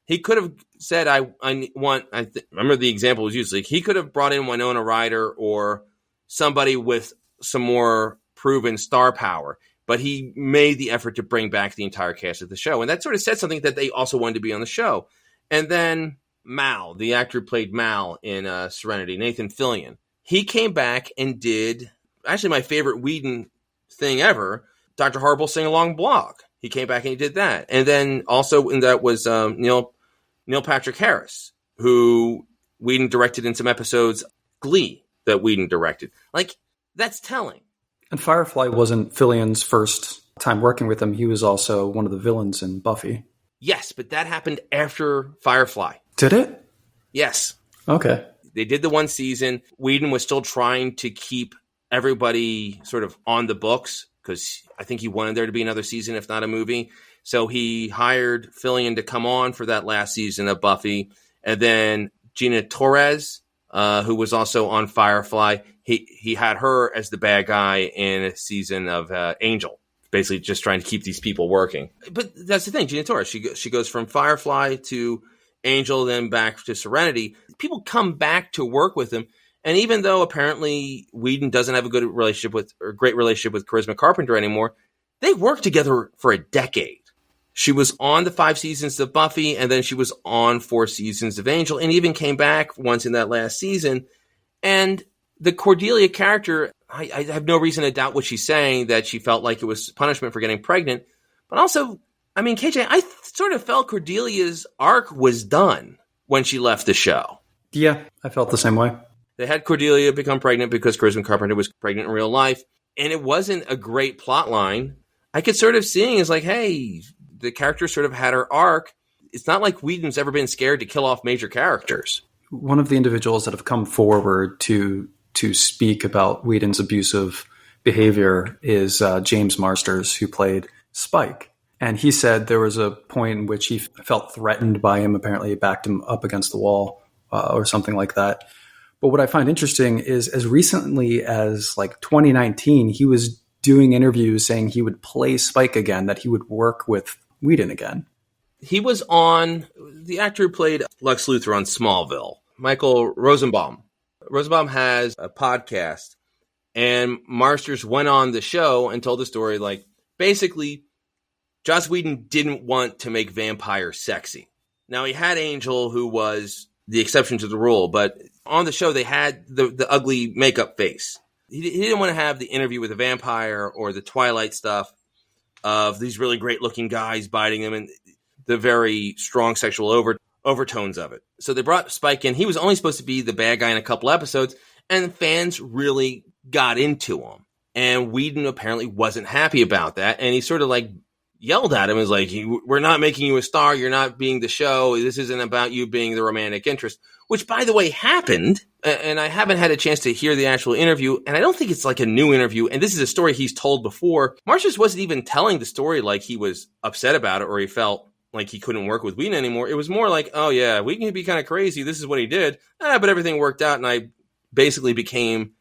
He could have said, remember the example was used, like he could have brought in Winona Ryder or somebody with some more proven star power, but he made the effort to bring back the entire cast of the show. And that sort of said something that they also wanted to be on the show. And then Mal, the actor who played Mal in Serenity, Nathan Fillion, he came back and did actually my favorite Whedon thing ever, Dr. Horrible Sing-Along Blog. He came back and he did that. And then also in that was Neil Patrick Harris, who Whedon directed in some episodes, Glee, that Whedon directed. Like, that's telling. And Firefly wasn't Fillion's first time working with him. He was also one of the villains in Buffy. Yes, but that happened after Firefly. Did it? Yes. Okay. They did the one season. Whedon was still trying to keep everybody sort of on the books because I think he wanted there to be another season, if not a movie. So he hired Fillion to come on for that last season of Buffy. And then Gina Torres, who was also on Firefly, he had her as the bad guy in a season of Angel, basically just trying to keep these people working. But that's the thing, Gina Torres, she goes from Firefly to Angel, then back to Serenity. People come back to work with him. And even though apparently Whedon doesn't have a great relationship with Charisma Carpenter anymore, they worked together for a decade. She was on the 5 seasons of Buffy, and then she was on 4 seasons of Angel, and even came back once in that last season. And the Cordelia character, I have no reason to doubt what she's saying, that she felt like it was punishment for getting pregnant. But also, I mean, KJ, I sort of felt Cordelia's arc was done when she left the show. Yeah, I felt the same way. They had Cordelia become pregnant because Charisma Carpenter was pregnant in real life. And it wasn't a great plot line. I could sort of seeing as like, hey, the character sort of had her arc. It's not like Whedon's ever been scared to kill off major characters. One of the individuals that have come forward to speak about Whedon's abusive behavior is James Marsters, who played Spike. And he said there was a point in which he felt threatened by him. Apparently, he backed him up against the wall or something like that. But what I find interesting is as recently as like 2019, he was doing interviews saying he would play Spike again, that he would work with Whedon again. He was on the actor who played Lex Luthor on Smallville, Michael Rosenbaum. Rosenbaum has a podcast, and Marsters went on the show and told the story like, basically, Joss Whedon didn't want to make vampires sexy. Now, he had Angel, who was the exception to the rule, but on the show, they had the ugly makeup face. He didn't want to have the interview with a vampire or the Twilight stuff of these really great-looking guys biting them and the very strong sexual overtones of it. So they brought Spike in. He was only supposed to be the bad guy in a couple episodes, and fans really got into him. And Whedon apparently wasn't happy about that, and he sort of like yelled at him, as like, we're not making you a star, you're not being the show, this isn't about you being the romantic interest, which, by the way, happened, and I haven't had a chance to hear the actual interview, and I don't think it's like a new interview, and this is a story he's told before. Marcius wasn't even telling the story like he was upset about it, or he felt like he couldn't work with Whedon anymore. It was more like, oh yeah, we can be kind of crazy, this is what he did, but everything worked out, and I basically became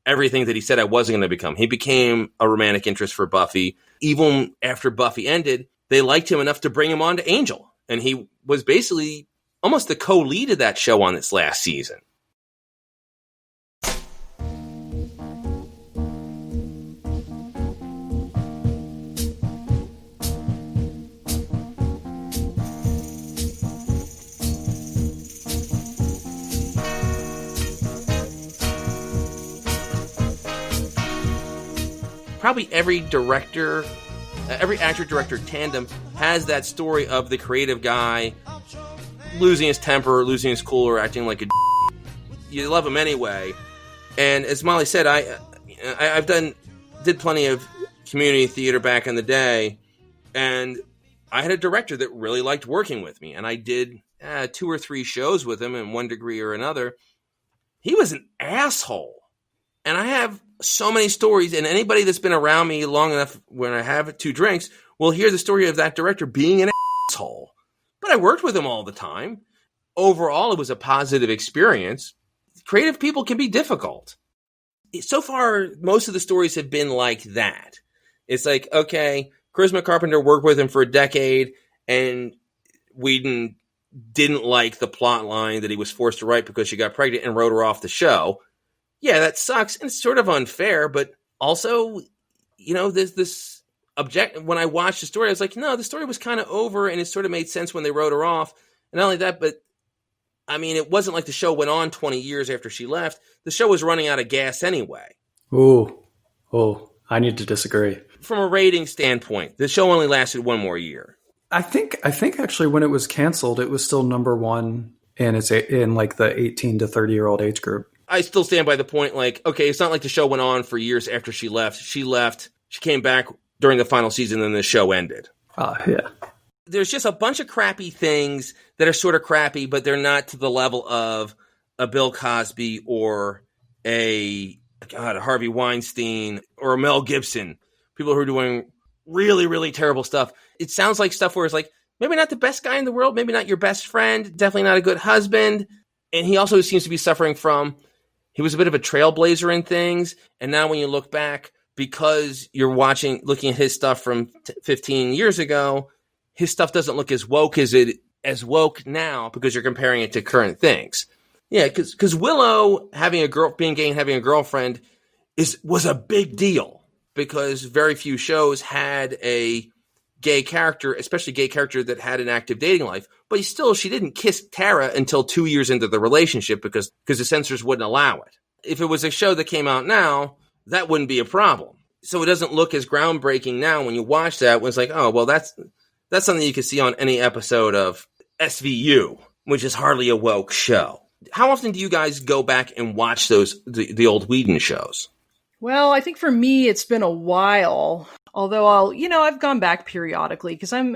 everything that he said I wasn't going to become. He became a romantic interest for Buffy. Even after Buffy ended, they liked him enough to bring him on to Angel. And he was basically almost the co-lead of that show on its last season. Probably every actor-director tandem has that story of the creative guy losing his temper, losing his cool, or acting like a you love him anyway. And as Molly said, I've did plenty of community theater back in the day, and I had a director that really liked working with me, and I did 2 or 3 shows with him in one degree or another. He was an asshole. And I have so many stories, and anybody that's been around me long enough when I have 2 drinks will hear the story of that director being an asshole. But I worked with him all the time. Overall, it was a positive experience. Creative people can be difficult. So far, most of the stories have been like that. It's like, okay, Charisma Carpenter worked with him for a decade, and Whedon didn't like the plot line that he was forced to write because she got pregnant and wrote her off the show. Yeah, that sucks, and it's sort of unfair, but also, there's this when I watched the story, I was like, no, the story was kind of over, and it sort of made sense when they wrote her off. And not only that, but, I mean, it wasn't like the show went on 20 years after she left. The show was running out of gas anyway. Oh, I need to disagree. From a rating standpoint, the show only lasted 1 more year. I think actually when it was canceled, it was still number 1 in like the 18 to 30-year-old age group. I still stand by the point, like, okay, it's not like the show went on for years after she left. She came back during the final season, and the show ended. Yeah. There's just a bunch of crappy things that are sort of crappy, but they're not to the level of a Bill Cosby or a Harvey Weinstein or a Mel Gibson. People who are doing really, really terrible stuff. It sounds like stuff where it's like, maybe not the best guy in the world, maybe not your best friend, definitely not a good husband. And he also seems to be suffering from, he was a bit of a trailblazer in things. And now when you look back, because you're looking at his stuff from 15 years ago, his stuff doesn't look as woke now because you're comparing it to current things. Yeah, because Willow being gay and having a girlfriend was a big deal because very few shows had a gay character, especially gay character that had an active dating life. But she didn't kiss Tara until 2 years into the relationship because the censors wouldn't allow it. If it was a show that came out now, that wouldn't be a problem. So it doesn't look as groundbreaking now when you watch that. It's like, oh, well, that's something you can see on any episode of SVU, which is hardly a woke show. How often do you guys go back and watch the old Whedon shows? Well, I think for me, it's been a while. Although I've gone back periodically because I'm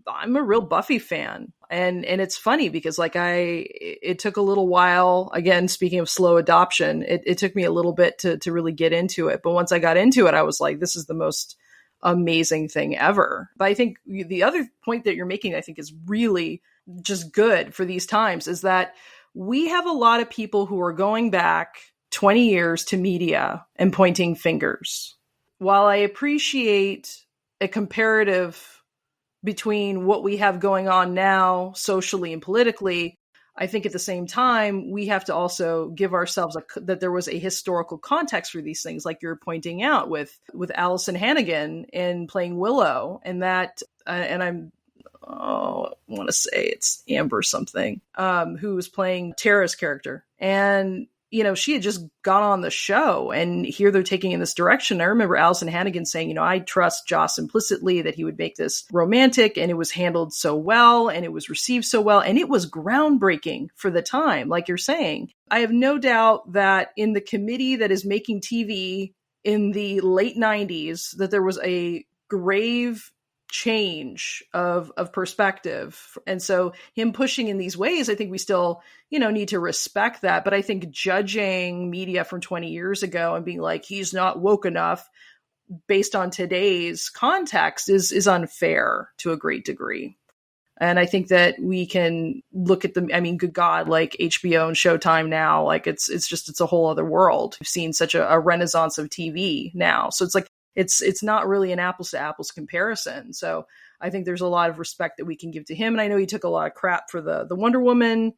a real Buffy fan. And it's funny because it took a little while, again, speaking of slow adoption, it took me a little bit to really get into it. But once I got into it, I was like, this is the most amazing thing ever. But I think the other point that you're making, I think is really just good for these times is that we have a lot of people who are going back 20 years to media and pointing fingers. While I appreciate a comparative between what we have going on now socially and politically, I think at the same time, we have to also give ourselves that there was a historical context for these things, like you're pointing out with Allison Hannigan in playing Willow, and that, I want to say it's Amber something, who was playing Tara's character. And, she had just gone on the show, and here they're taking in this direction. I remember Allison Hannigan saying, I trust Joss implicitly that he would make this romantic, and it was handled so well, and it was received so well, and it was groundbreaking for the time, like you're saying. I have no doubt that in the committee that is making TV in the late 90s, that there was a grave change of perspective. And so him pushing in these ways, I think we still, need to respect that. But I think judging media from 20 years ago and being like, he's not woke enough based on today's context is unfair to a great degree. And I think that we can look at good God, like HBO and Showtime now, like it's a whole other world. We've seen such a renaissance of TV now. So it's like, it's not really an apples to apples comparison. So I think there's a lot of respect that we can give to him. And I know he took a lot of crap for the Wonder Woman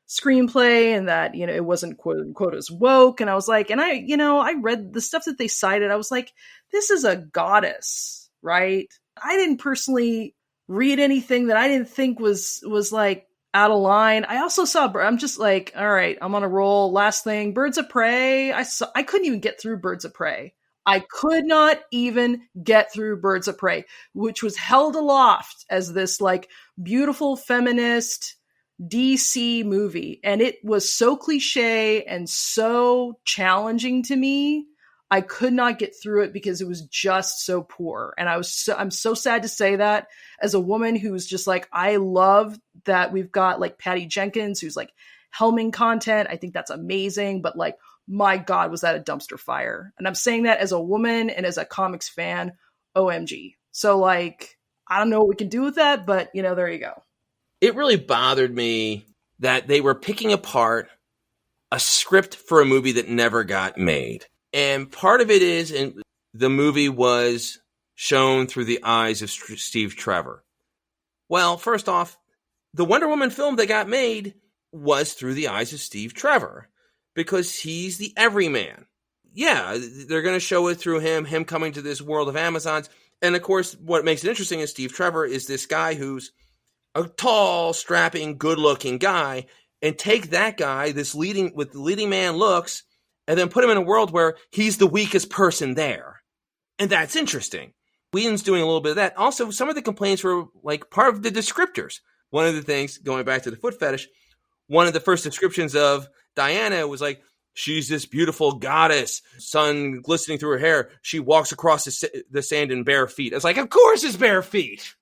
screenplay, and that, it wasn't quote unquote as woke. And I was like, and I read the stuff that they cited. I was like, this is a goddess, right? I didn't personally read anything that I didn't think was like out of line. I also saw, I'm just like, all right, I'm on a roll. Last thing, Birds of Prey. I couldn't even get through Birds of Prey. I could not even get through Birds of Prey, which was held aloft as this like beautiful feminist DC movie. And it was so cliche and so challenging to me. I could not get through it because it was just so poor. And I'm so sad to say that as a woman who's just like, I love that we've got like Patty Jenkins, who's like helming content. I think that's amazing. But like, my God, was that a dumpster fire? And I'm saying that as a woman and as a comics fan, OMG. So like, I don't know what we can do with that, but there you go. It really bothered me that they were picking apart a script for a movie that never got made. And part of it is, and the movie was shown through the eyes of Steve Trevor. Well, first off, the Wonder Woman film that got made was through the eyes of Steve Trevor, because he's the everyman. Yeah, they're going to show it through him coming to this world of Amazons. And of course, what makes it interesting is Steve Trevor is this guy who's a tall, strapping, good-looking guy, and take that guy, this leading man looks, and then put him in a world where he's the weakest person there. And that's interesting. Whedon's doing a little bit of that. Also, some of the complaints were like part of the descriptors. One of the things, going back to the foot fetish, one of the first descriptions of Diana was like, she's this beautiful goddess, sun glistening through her hair. She walks across the sand in bare feet. I was like, of course it's bare feet.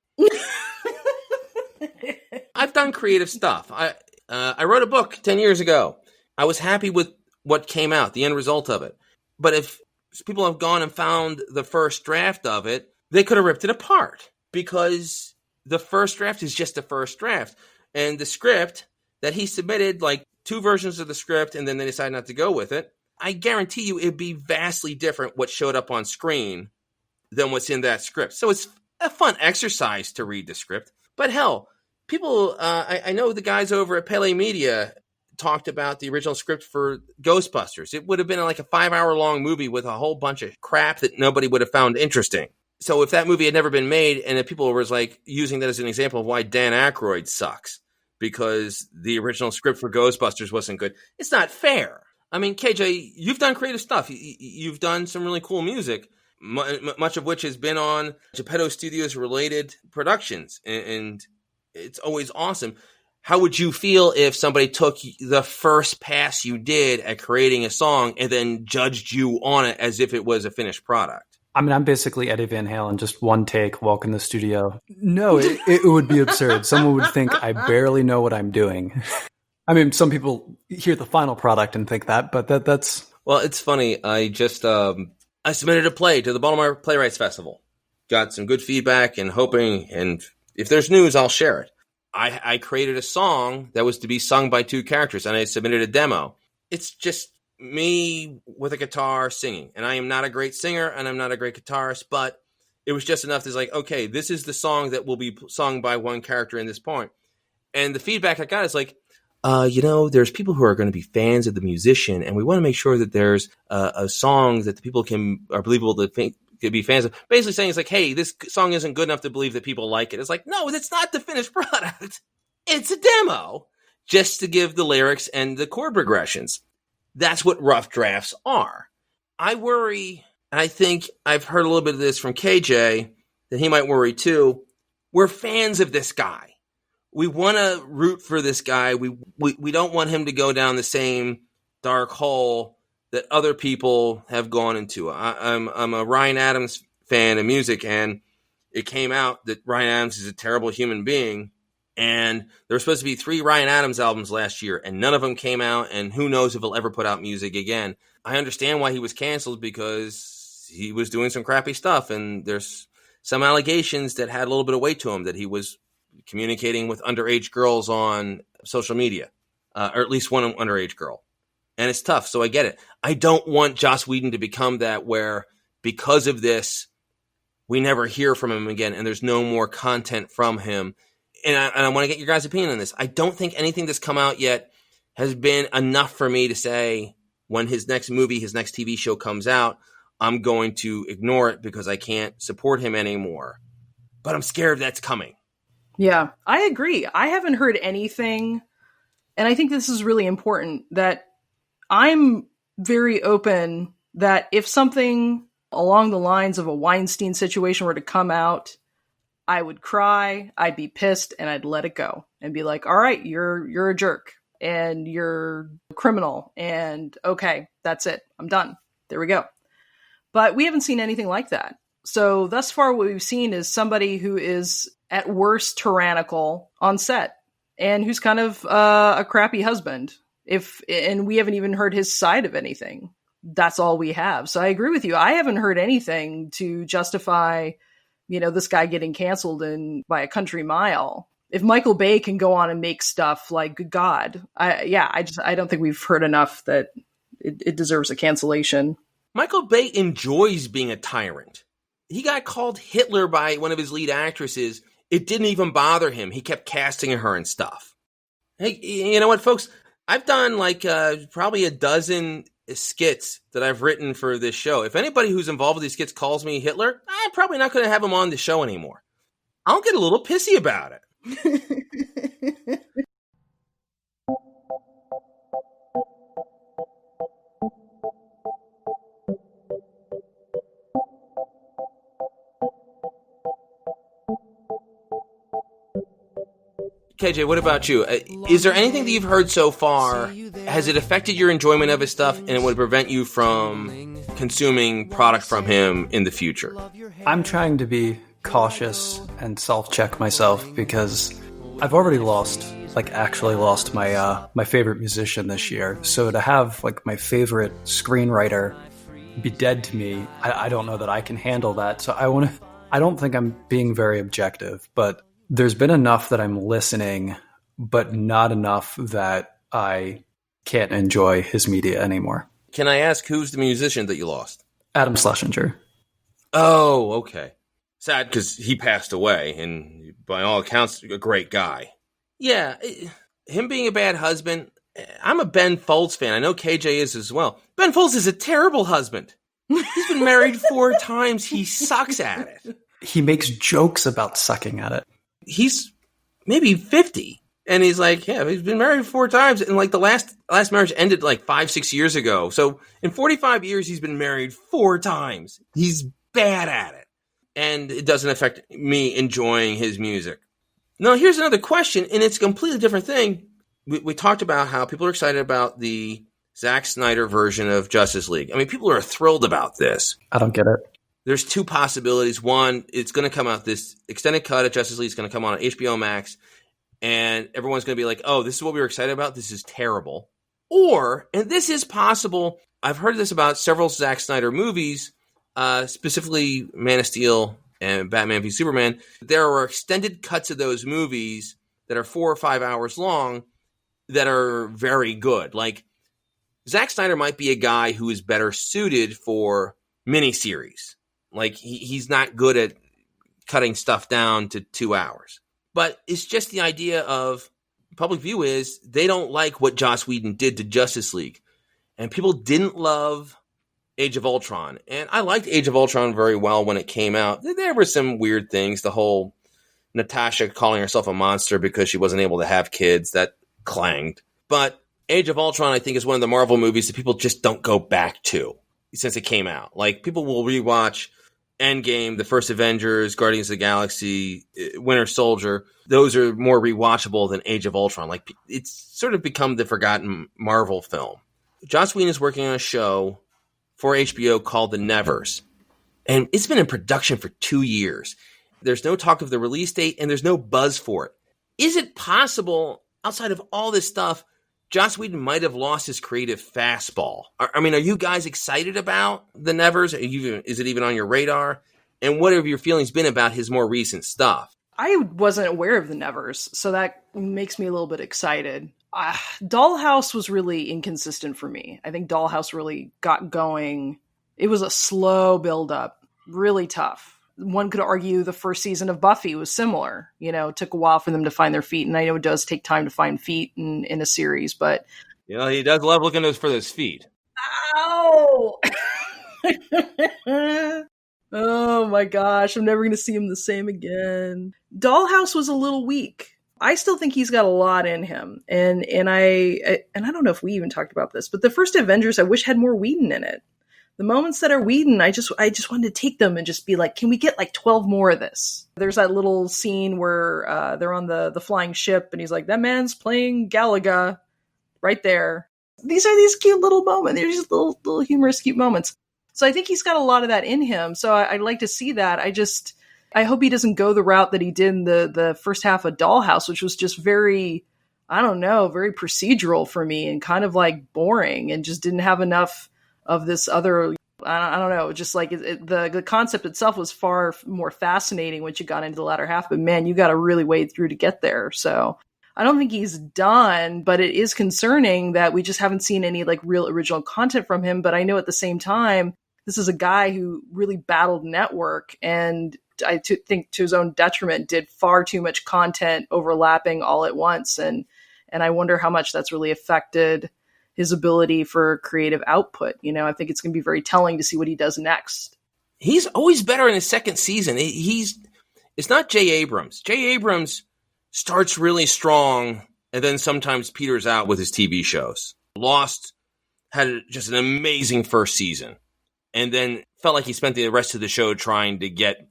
I've done creative stuff. I wrote a book 10 years ago. I was happy with what came out, the end result of it. But if people have gone and found the first draft of it, they could have ripped it apart, because the first draft is just the first draft. And the script that he submitted, like 2 versions of the script, and then they decided not to go with it. I guarantee you it'd be vastly different what showed up on screen than what's in that script. So it's a fun exercise to read the script. But hell, people, I know the guys over at Pele Media talked about the original script for Ghostbusters. It would have been like a 5-hour-long movie with a whole bunch of crap that nobody would have found interesting. So if that movie had never been made, and if people were like using that as an example of why Dan Aykroyd sucks, because the original script for Ghostbusters wasn't good, it's not fair. I mean, KJ, you've done creative stuff. You've done some really cool music, much of which has been on Geppetto Studios related productions, and it's always awesome. How would you feel if somebody took the first pass you did at creating a song and then judged you on it as if it was a finished product? I mean, I'm basically Eddie Van Halen, just one take, walk in the studio. No, it would be absurd. Someone would think I barely know what I'm doing. I mean, some people hear the final product and think that, but that's... Well, it's funny. I just I submitted a play to the Baltimore Playwrights Festival. Got some good feedback and hoping, and if there's news, I'll share it. I created a song that was to be sung by 2 characters, and I submitted a demo. It's just me with a guitar singing, and I am not a great singer and I'm not a great guitarist, but it was just enough to like, okay, this is the song that will be sung by one character in this point. And the feedback I got is like, there's people who are going to be fans of the musician, and we want to make sure that there's a song that the people are believable to be fans of. Basically saying it's like, hey, this song isn't good enough to believe that people like it. It's like, no, that's not the finished product. It's a demo just to give the lyrics and the chord progressions. That's what rough drafts are. I worry, and I think I've heard a little bit of this from KJ, that he might worry too. We're fans of this guy. We want to root for this guy. We don't want him to go down the same dark hole that other people have gone into. I'm a Ryan Adams fan of music, and it came out that Ryan Adams is a terrible human being. And there were supposed to be 3 Ryan Adams albums last year, and none of them came out, and who knows if he'll ever put out music again. I understand why he was canceled, because he was doing some crappy stuff, and there's some allegations that had a little bit of weight to him, that he was communicating with underage girls on social media, or at least one underage girl. And it's tough, so I get it. I don't want Joss Whedon to become that, where because of this, we never hear from him again, and there's no more content from him. And I want to get your guys' opinion on this. I don't think anything that's come out yet has been enough for me to say, when his next movie, his next TV show comes out, I'm going to ignore it because I can't support him anymore. But I'm scared that's coming. Yeah, I agree. I haven't heard anything, and I think this is really important, that I'm very open that if something along the lines of a Weinstein situation were to come out, I would cry, I'd be pissed, and I'd let it go and be like, all right, you're a jerk and you're a criminal, and okay, that's it. I'm done. There we go. But we haven't seen anything like that. So thus far, what we've seen is somebody who is at worst tyrannical on set, and who's kind of a crappy husband. And we haven't even heard his side of anything. That's all we have. So I agree with you. I haven't heard anything to justify, this guy getting canceled by a country mile. If Michael Bay can go on and make stuff, like, good God, I don't think we've heard enough that it deserves a cancellation. Michael Bay enjoys being a tyrant. He got called Hitler by one of his lead actresses. It didn't even bother him. He kept casting her and stuff. Hey, you know what, folks? I've done probably a dozen skits that I've written for this show. If anybody who's involved with these skits calls me Hitler, I'm probably not going to have him on the show anymore. I'll get a little pissy about it. KJ, what about you? Is there anything that you've heard so far? Has it affected your enjoyment of his stuff, and it would prevent you from consuming product from him in the future? I'm trying to be cautious and self-check myself, because I've already actually lost my favorite musician this year. So to have my favorite screenwriter be dead to me, I don't know that I can handle that. So I don't think I'm being very objective, but there's been enough that I'm listening, but not enough that I can't enjoy his media anymore. Can I ask, who's the musician that you lost? Adam Schlesinger. Oh, okay. Sad, because he passed away, and by all accounts, a great guy. Yeah, him being a bad husband, I'm a Ben Folds fan. I know KJ is as well. Ben Folds is a terrible husband. He's been married 4 times. He sucks at it. He makes jokes about sucking at it. He's maybe 50, and he's like, yeah, he's been married 4 times, and the last marriage ended 5-6 years ago. So in 45 years, he's been married 4 times. He's bad at it, and it doesn't affect me enjoying his music. Now, here's another question, and it's a completely different thing. We talked about how people are excited about the Zack Snyder version of Justice League. I mean, people are thrilled about this. I don't get it. There's 2 possibilities. One, it's going to come out, this extended cut of Justice League is going to come on HBO Max, and everyone's going to be like, oh, this is what we were excited about. This is terrible. Or, and this is possible, I've heard this about several Zack Snyder movies, specifically Man of Steel and Batman v Superman. There are extended cuts of those movies that are 4 or 5 hours long that are very good. Zack Snyder might be a guy who is better suited for miniseries. He's not good at cutting stuff down to 2 hours. But it's just the idea of public view is they don't like what Joss Whedon did to Justice League. And people didn't love Age of Ultron. And I liked Age of Ultron very well when it came out. There were some weird things. The whole Natasha calling herself a monster because she wasn't able to have kids, that clanged. But Age of Ultron, I think, is one of the Marvel movies that people just don't go back to since it came out. Like, people will rewatch Endgame, the first Avengers, Guardians of the Galaxy, Winter Soldier. Those are more rewatchable than Age of Ultron. Like, it's sort of become the forgotten Marvel film. Joss Whedon is working on a show for HBO called The Nevers. And it's been in production for 2 years. There's no talk of the release date, and there's no buzz for it. Is it possible, outside of all this stuff, Joss Whedon might have lost his creative fastball? I mean, are you guys excited about The Nevers? Is it even on your radar? And what have your feelings been about his more recent stuff? I wasn't aware of The Nevers, so that makes me a little bit excited. Dollhouse was really inconsistent for me. I think Dollhouse really got going. It was a slow build-up, really tough. One could argue the first season of Buffy was similar. You know, it took a while for them to find their feet, and I know it does take time to find feet in a series, but... You know, he does love looking for those feet. Ow! Oh my gosh, I'm never going to see him the same again. Dollhouse was a little weak. I still think he's got a lot in him, and I don't know if we even talked about this, but the first Avengers I wish had more Whedon in it. The moments that are Whedon, I just wanted to take them and just be like, can we get like 12 more of this? There's that little scene where they're on the flying ship, and he's like, that man's playing Galaga right there. These are these cute little moments. They're just little humorous, cute moments. So I think he's got a lot of that in him. So I'd like to see that. I hope he doesn't go the route that he did in the first half of Dollhouse, which was just very, I don't know, very procedural for me and kind of like boring and just didn't have enough of this other, I don't know, just like the concept itself was far more fascinating once you got into the latter half, but man, you got to really wade through to get there. So I don't think he's done, but it is concerning that we just haven't seen any like real original content from him. But I know at the same time, this is a guy who really battled network, and I think to his own detriment did far too much content overlapping all at once. And I wonder how much that's really affected his ability for creative output. You know, I think it's going to be very telling to see what he does next. He's always better in his second season. It's not J. Abrams. J. Abrams starts really strong and then sometimes peters out with his TV shows. Lost had just an amazing first season and then felt like he spent the rest of the show trying to get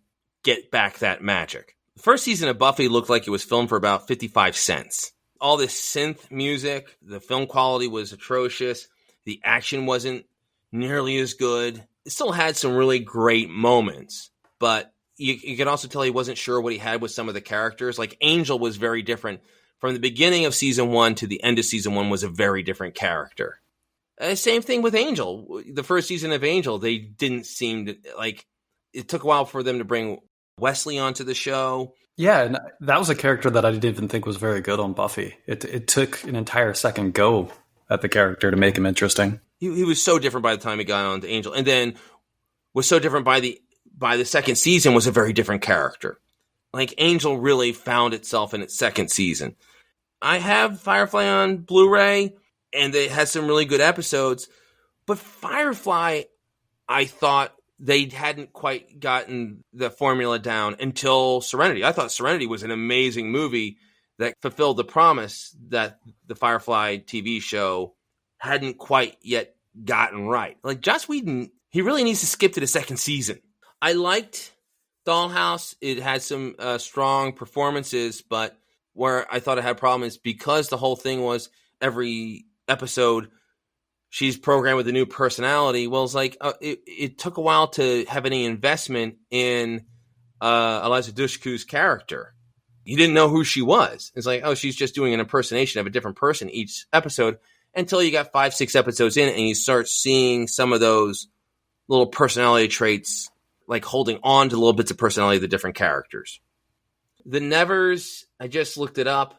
back that magic. The first season of Buffy looked like it was filmed for about 55 cents. All this synth music, the film quality was atrocious. The action wasn't nearly as good. It still had some really great moments, but you could also tell he wasn't sure what he had with some of the characters. Like Angel was very different. From the beginning of season 1 to the end of season 1 was a very different character. Same thing with Angel. The first season of Angel, they didn't seem to, like, it took a while for them to bring Wesley onto the show. Yeah, and that was a character that I didn't even think was very good on Buffy. It took an entire second go at the character to make him interesting. He was so different by the time he got on to Angel, and then was so different by the second season, was a very different character. Like Angel really found itself in its second season. I have Firefly on Blu-ray, and it has some really good episodes, but Firefly, I thought they hadn't quite gotten the formula down until Serenity. I thought Serenity was an amazing movie that fulfilled the promise that the Firefly TV show hadn't quite yet gotten right. Like Joss Whedon, he really needs to skip to the second season. I liked Dollhouse. It had some strong performances, but where I thought it had problems because the whole thing was every episode she's programmed with a new personality. Well, it's like it took a while to have any investment in Eliza Dushku's character. You didn't know who she was. It's like, oh, she's just doing an impersonation of a different person each episode until you got 5-6 episodes in and you start seeing some of those little personality traits, like holding on to little bits of personality of the different characters. The Nevers, I just looked it up.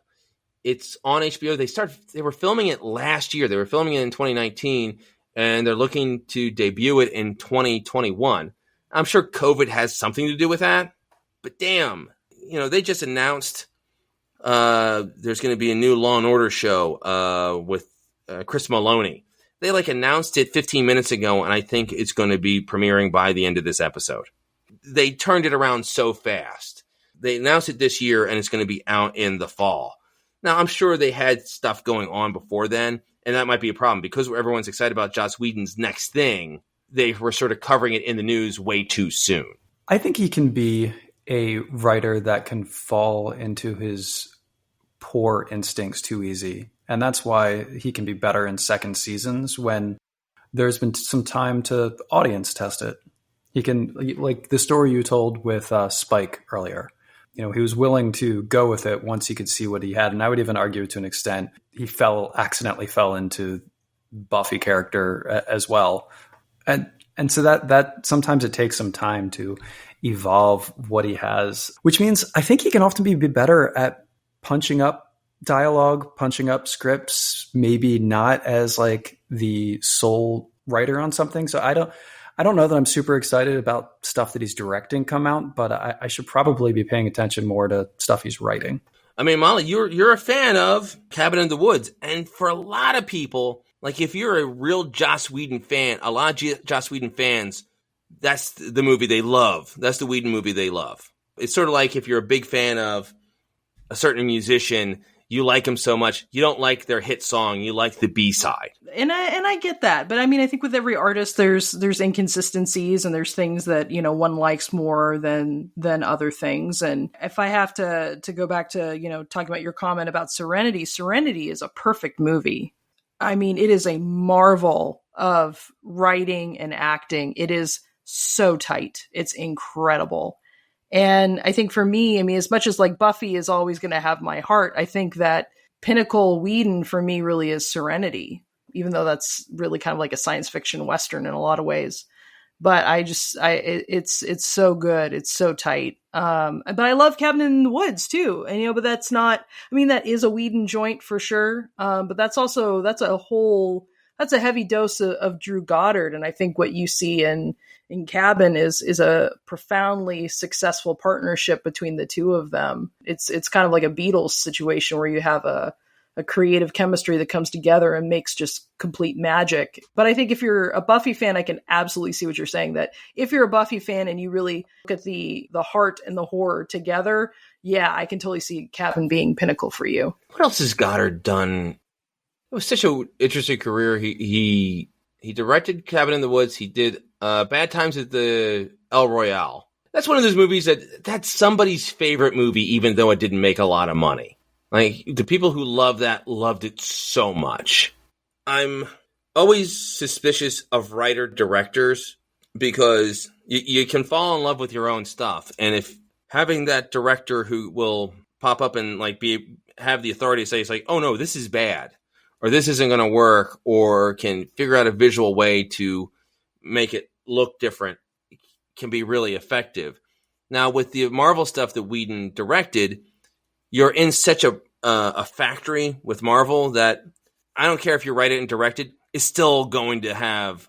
It's on HBO. They were filming it last year. They were filming it in 2019, and they're looking to debut it in 2021. I'm sure COVID has something to do with that, but damn, they just announced there's going to be a new Law and Order show with Chris Maloney. They announced it 15 minutes ago, and I think it's going to be premiering by the end of this episode. They turned it around so fast. They announced it this year, and it's going to be out in the fall. Now, I'm sure they had stuff going on before then, and that might be a problem because everyone's excited about Joss Whedon's next thing. They were sort of covering it in the news way too soon. I think he can be a writer that can fall into his poor instincts too easy. And that's why he can be better in second seasons when there's been some time to audience test it. He can, like the story you told with Spike earlier. He was willing to go with it once he could see what he had. And I would even argue to an extent, he accidentally fell into Buffy character as well. And so that sometimes it takes some time to evolve what he has, which means I think he can often be better at punching up dialogue, punching up scripts, maybe not as like the sole writer on something. So I don't know that I'm super excited about stuff that he's directing come out, but I should probably be paying attention more to stuff he's writing. I mean, Molly, you're a fan of Cabin in the Woods, and for a lot of people, like if you're a real Joss Whedon fan, a lot of Joss Whedon fans, that's the movie they love. That's the Whedon movie they love. It's sort of like if you're a big fan of a certain musician, you like them so much, you don't like their hit song, you like the B-side. And I get that. But I mean, I think with every artist, there's inconsistencies and there's things that, one likes more than other things. And if I have to go back to, talking about your comment about Serenity is a perfect movie. I mean, it is a marvel of writing and acting. It is so tight. It's incredible. And I think for me, I mean, as much as like Buffy is always going to have my heart, I think that pinnacle Whedon for me really is Serenity, even though that's really kind of like a science fiction Western in a lot of ways. But it's so good. It's so tight. But I love Cabin in the Woods too. And, but that's not, I mean, that is a Whedon joint for sure. But that's a heavy dose of Drew Goddard. And I think what you see in Cabin is a profoundly successful partnership between the two of them. It's kind of like a Beatles situation where you have a creative chemistry that comes together and makes just complete magic. But I think if you're a Buffy fan, I can absolutely see what you're saying, that if you're a Buffy fan and you really look at the heart and the horror together, yeah, I can totally see Cabin being pinnacle for you. What else has Goddard done? It was such an interesting career. He directed Cabin in the Woods. He did Bad Times at the El Royale. That's one of those movies that's somebody's favorite movie, even though it didn't make a lot of money. Like, the people who love that loved it so much. I'm always suspicious of writer-directors because you can fall in love with your own stuff. And if having that director who will pop up and like have the authority to say, it's like, oh no, this is bad, or this isn't going to work, or can figure out a visual way to make it look different, can be really effective. Now, with the Marvel stuff that Whedon directed, you're in such a factory with Marvel that I don't care if you write it and direct it, it's still going to have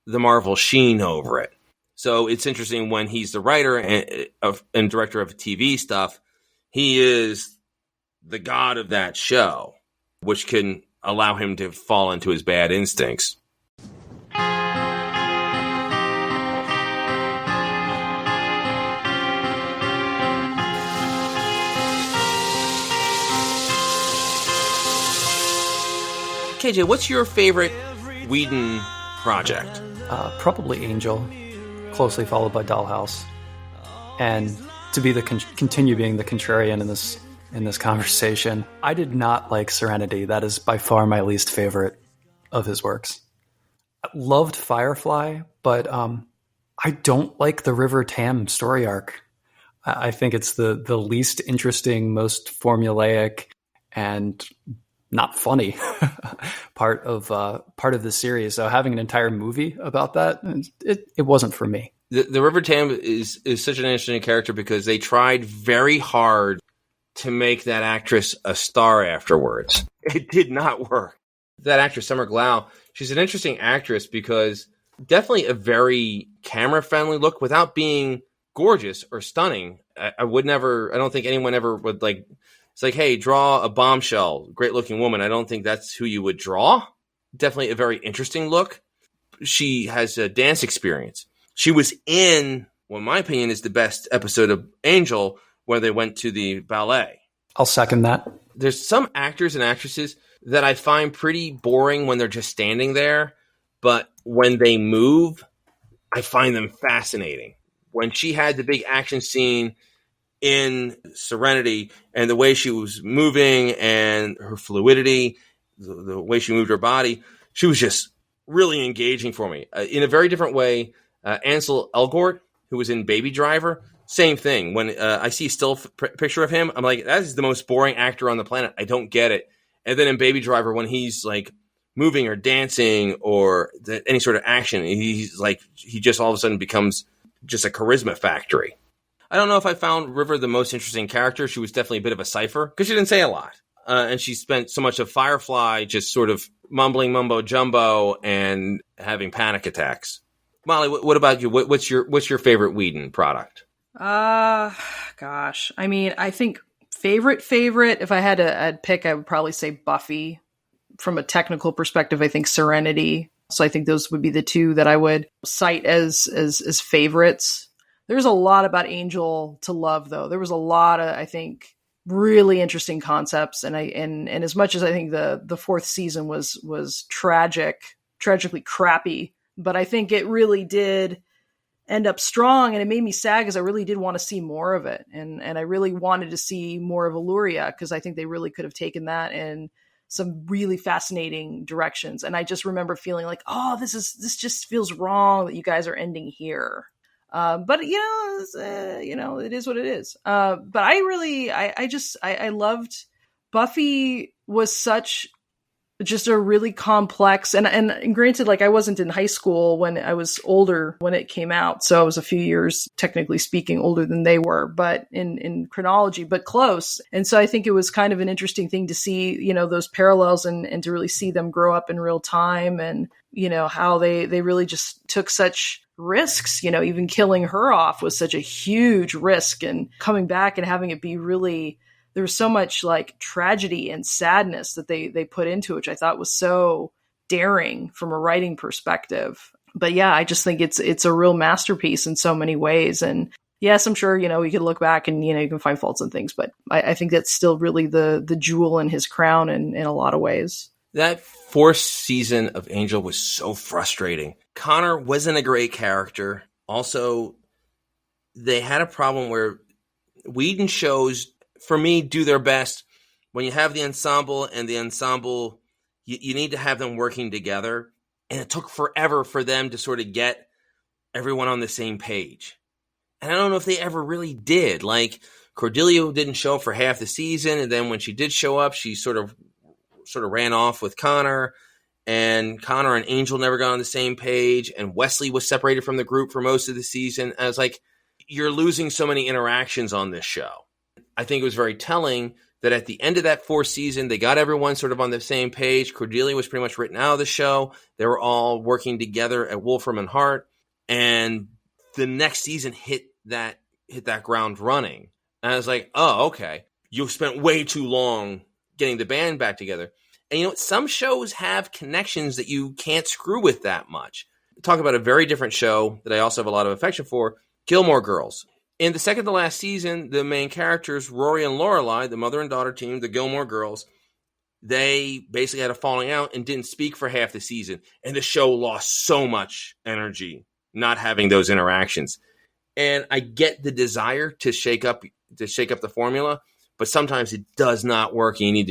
the Marvel sheen over it. So it's interesting when he's the writer and director of TV stuff, he is the god of that show, which can allow him to fall into his bad instincts. KJ, what's your favorite Whedon project? Probably Angel, closely followed by Dollhouse. And to be continue being the contrarian in this conversation, I did not like Serenity. That is by far my least favorite of his works. I loved Firefly, but I don't like the River Tam story arc. I think it's the least interesting, most formulaic, and not funny part of the series. So having an entire movie about that, it wasn't for me. The River Tam is such an interesting character because they tried very hard to make that actress a star afterwards. It did not work. That actress, Summer Glau, she's an interesting actress because definitely a very camera-friendly look without being gorgeous or stunning. I don't think anyone ever would like, it's like, hey, draw a bombshell, great-looking woman. I don't think that's who you would draw. Definitely a very interesting look. She has a dance experience. She was in, what in my opinion is the best episode of Angel, where they went to the ballet. I'll second that. There's some actors and actresses that I find pretty boring when they're just standing there, but when they move, I find them fascinating. When she had the big action scene in Serenity and the way she was moving and her fluidity, the way she moved her body, she was just really engaging for me. In a very different way, Ansel Elgort, who was in Baby Driver, same thing. When I see a still picture of him, I'm like, that is the most boring actor on the planet. I don't get it. And then in Baby Driver, when he's like moving or dancing or any sort of action, he's like, he just all of a sudden becomes just a charisma factory. I don't know if I found River the most interesting character. She was definitely a bit of a cipher because she didn't say a lot. And she spent so much of Firefly just sort of mumbling mumbo jumbo and having panic attacks. Molly, what about you? What's your favorite Whedon product? Gosh. I mean, I think favorite, if I had to pick, I would probably say Buffy. From a technical perspective, I think Serenity. So I think those would be the two that I would cite as favorites. There's a lot about Angel to love, though. There was a lot of, I think, really interesting concepts. And as much as I think the fourth season was tragically crappy, but I think it really did end up strong, and it made me sad because I really did want to see more of it. And I really wanted to see more of Illyria because I think they really could have taken that in some really fascinating directions. And I just remember feeling like, oh, this just feels wrong that you guys are ending here. But it is what it is. But I loved Buffy. Was such just a really complex and granted, like I wasn't in high school when I was older when it came out. So I was a few years, technically speaking, older than they were, but in chronology, but close. And so I think it was kind of an interesting thing to see, those parallels and to really see them grow up in real time and, how they really just took such risks, even killing her off was such a huge risk, and coming back and having it be really, there was so much like tragedy and sadness that they put into it, which I thought was so daring from a writing perspective. But yeah, I just think it's a real masterpiece in so many ways. And yes, I'm sure, we could look back and, you can find faults and things, but I think that's still really the jewel in his crown in a lot of ways. That fourth season of Angel was so frustrating. Connor wasn't a great character. Also, they had a problem where Whedon shows, for me, do their best. When you have the ensemble, you need to have them working together. And it took forever for them to sort of get everyone on the same page. And I don't know if they ever really did. Like, Cordelia didn't show up for half the season. And then when she did show up, she sort of ran off with Connor. And Connor and Angel never got on the same page. And Wesley was separated from the group for most of the season. I was like, you're losing so many interactions on this show. I think it was very telling that at the end of that fourth season, they got everyone sort of on the same page. Cordelia was pretty much written out of the show. They were all working together at Wolfram and Hart. And the next season hit that ground running. And I was like, oh, okay. You spent way too long getting the band back together. And some shows have connections that you can't screw with that much. Talk about a very different show that I also have a lot of affection for, Gilmore Girls. In the second to last season, the main characters, Rory and Lorelai, the mother and daughter team, the Gilmore Girls, they basically had a falling out and didn't speak for half the season. And the show lost so much energy not having those interactions. And I get the desire to shake up the formula, but sometimes it does not work. And you need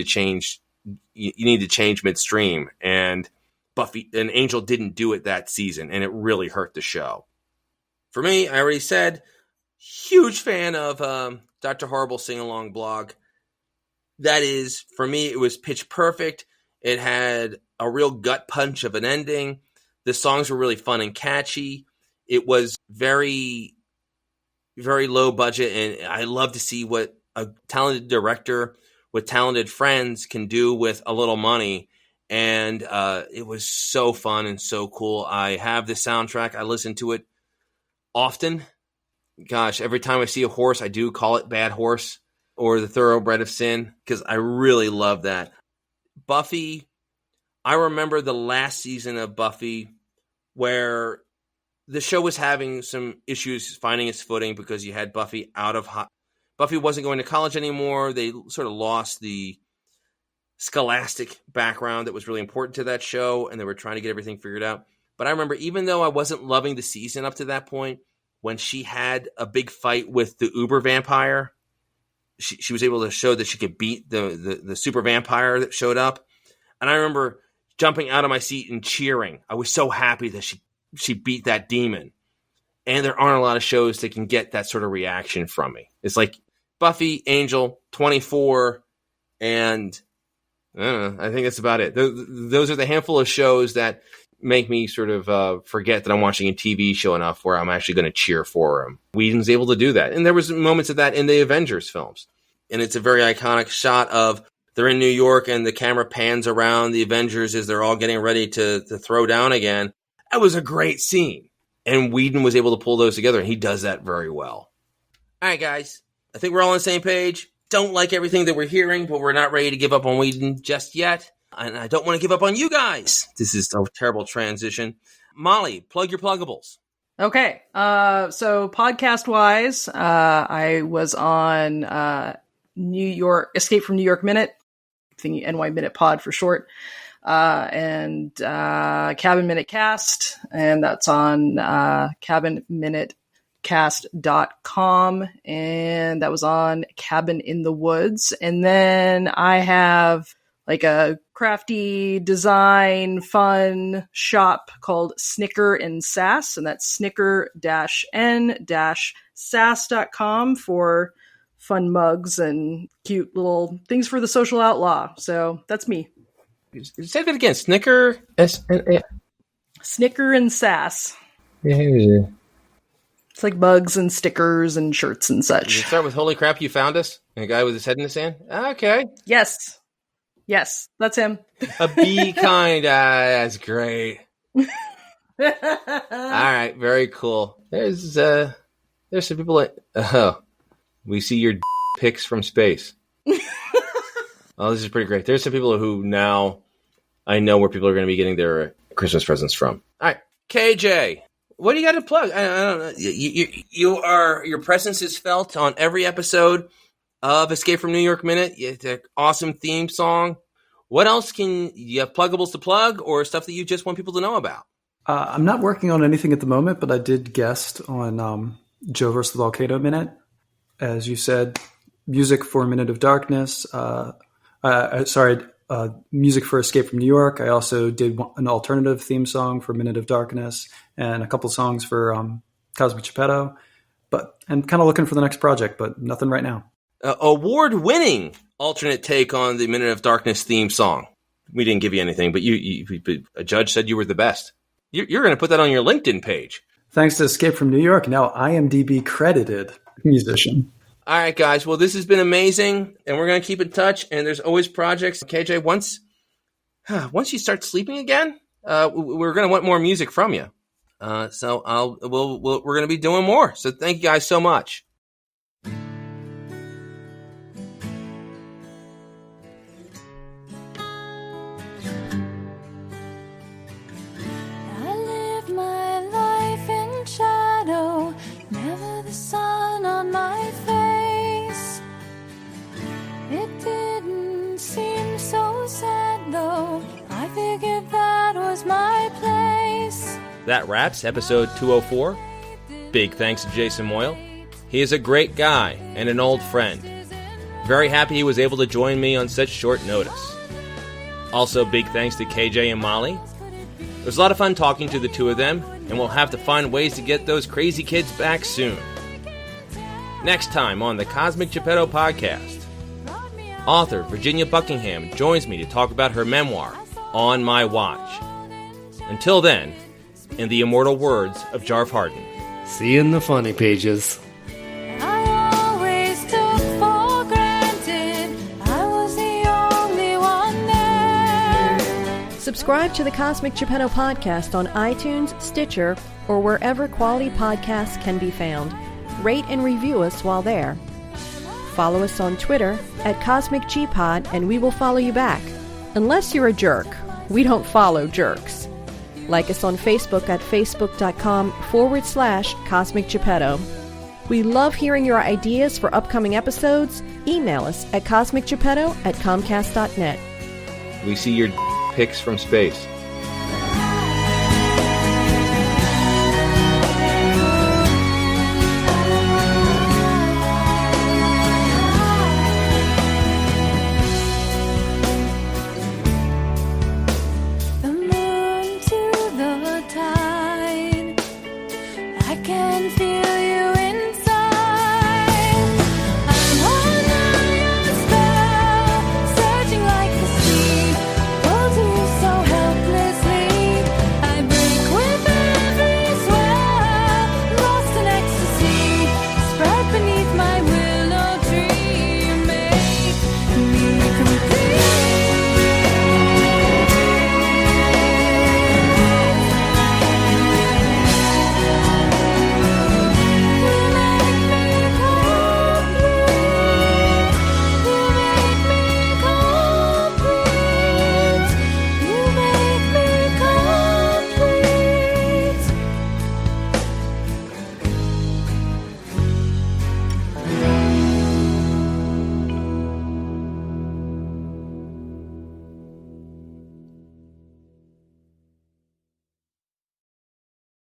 to change midstream. And Buffy and Angel didn't do it that season, and it really hurt the show. For me, I already said, huge fan of Dr. Horrible sing-along blog. That is, for me, it was pitch perfect. It had a real gut punch of an ending. The songs were really fun and catchy. It was very, very low budget, and I love to see what a talented director with talented friends can do with a little money. And it was so fun and so cool. I have the soundtrack. I listen to it often. Gosh, every time I see a horse, I do call it Bad Horse or The Thoroughbred of Sin, because I really love that. Buffy, I remember the last season of Buffy where the show was having some issues finding its footing because you had Buffy Buffy wasn't going to college anymore. They sort of lost the scholastic background that was really important to that show, and they were trying to get everything figured out. But I remember, even though I wasn't loving the season up to that point, when she had a big fight with the Uber vampire, she was able to show that she could beat the super vampire that showed up. And I remember jumping out of my seat and cheering. I was so happy that she beat that demon. And there aren't a lot of shows that can get that sort of reaction from me. It's like Buffy, Angel, 24, and I don't know, I think that's about it. Those are the handful of shows that make me sort of forget that I'm watching a TV show enough where I'm actually going to cheer for him. Whedon's able to do that. And there was moments of that in the Avengers films. And it's a very iconic shot of they're in New York and the camera pans around the Avengers as they're all getting ready to throw down again. That was a great scene. And Whedon was able to pull those together, and he does that very well. All right, guys. I think we're all on the same page. Don't like everything that we're hearing, but we're not ready to give up on Whedon just yet. And I don't want to give up on you guys. This is a terrible transition. Molly, plug your pluggables. Okay. So podcast-wise, I was on New York Escape from New York Minute, thingy NY Minute Pod for short. And Cabin Minute Cast, and that's on cabinminutecast.com, and that was on Cabin in the Woods. And then I have like a crafty design fun shop called Snicker and Sass, and that's snicker-n-sass.com for fun mugs and cute little things for the social outlaw. So that's me. Say that again. Snicker? Snicker and Sass. Yeah. It's like bugs and stickers and shirts and Did such. you start with Holy Crap, You Found Us? And a guy with his head in the sand? Okay. Yes. Yes, that's him. Be kind. That's great. All right. Very cool. There's some people that... we see your pics from space. Oh, this is pretty great. There's some people who now I know where people are going to be getting their Christmas presents from. All right, KJ, what do you got to plug? I don't know. Your presence is felt on every episode of Escape from New York Minute. It's an awesome theme song. What else you have pluggables to plug or stuff that you just want people to know about? I'm not working on anything at the moment, but I did guest on Joe vs. the Volcano Minute. As you said, music for Minute of Darkness. Music for Escape from New York. I also did an alternative theme song for Minute of Darkness and a couple songs for Cosmic Geppetto. But I'm kind of looking for the next project, but nothing right now. Award-winning alternate take on the Minute of Darkness theme song. We didn't give you anything, but a judge said you were the best. You're going to put that on your LinkedIn page. Thanks to Escape from New York, now IMDb credited musician. All right, guys. Well, this has been amazing, and we're going to keep in touch. And there's always projects. KJ, once you start sleeping again, we're going to want more music from you. So we're going to be doing more. So thank you guys so much. I live my life in shadow, never the sun on my face. It didn't seem so sad though, I figured that was my place. That wraps episode 204. Big thanks to Jason Moyle. He is a great guy and an old friend. Very happy he was able to join me on such short notice. Also, big thanks to KJ and Molly. It was a lot of fun talking to the two of them, and we'll have to find ways to get those crazy kids back soon. Next time on the Cosmic Geppetto Podcast, author Virginia Buckingham joins me to talk about her memoir, On My Watch. Until then, in the immortal words of Jarve Hardin, see you in the funny pages. I always took for granted I was the only one there. Subscribe to the Cosmic Geppetto Podcast on iTunes, Stitcher, or wherever quality podcasts can be found. Rate and review us while there. Follow us on Twitter @CosmicGPod, and we will follow you back. Unless you're a jerk. We don't follow jerks. Like us on Facebook at facebook.com/Cosmic Geppetto. We love hearing your ideas for upcoming episodes. Email us at cosmicgeppetto@comcast.net. We see your pics from space. The moon to the tide, I can feel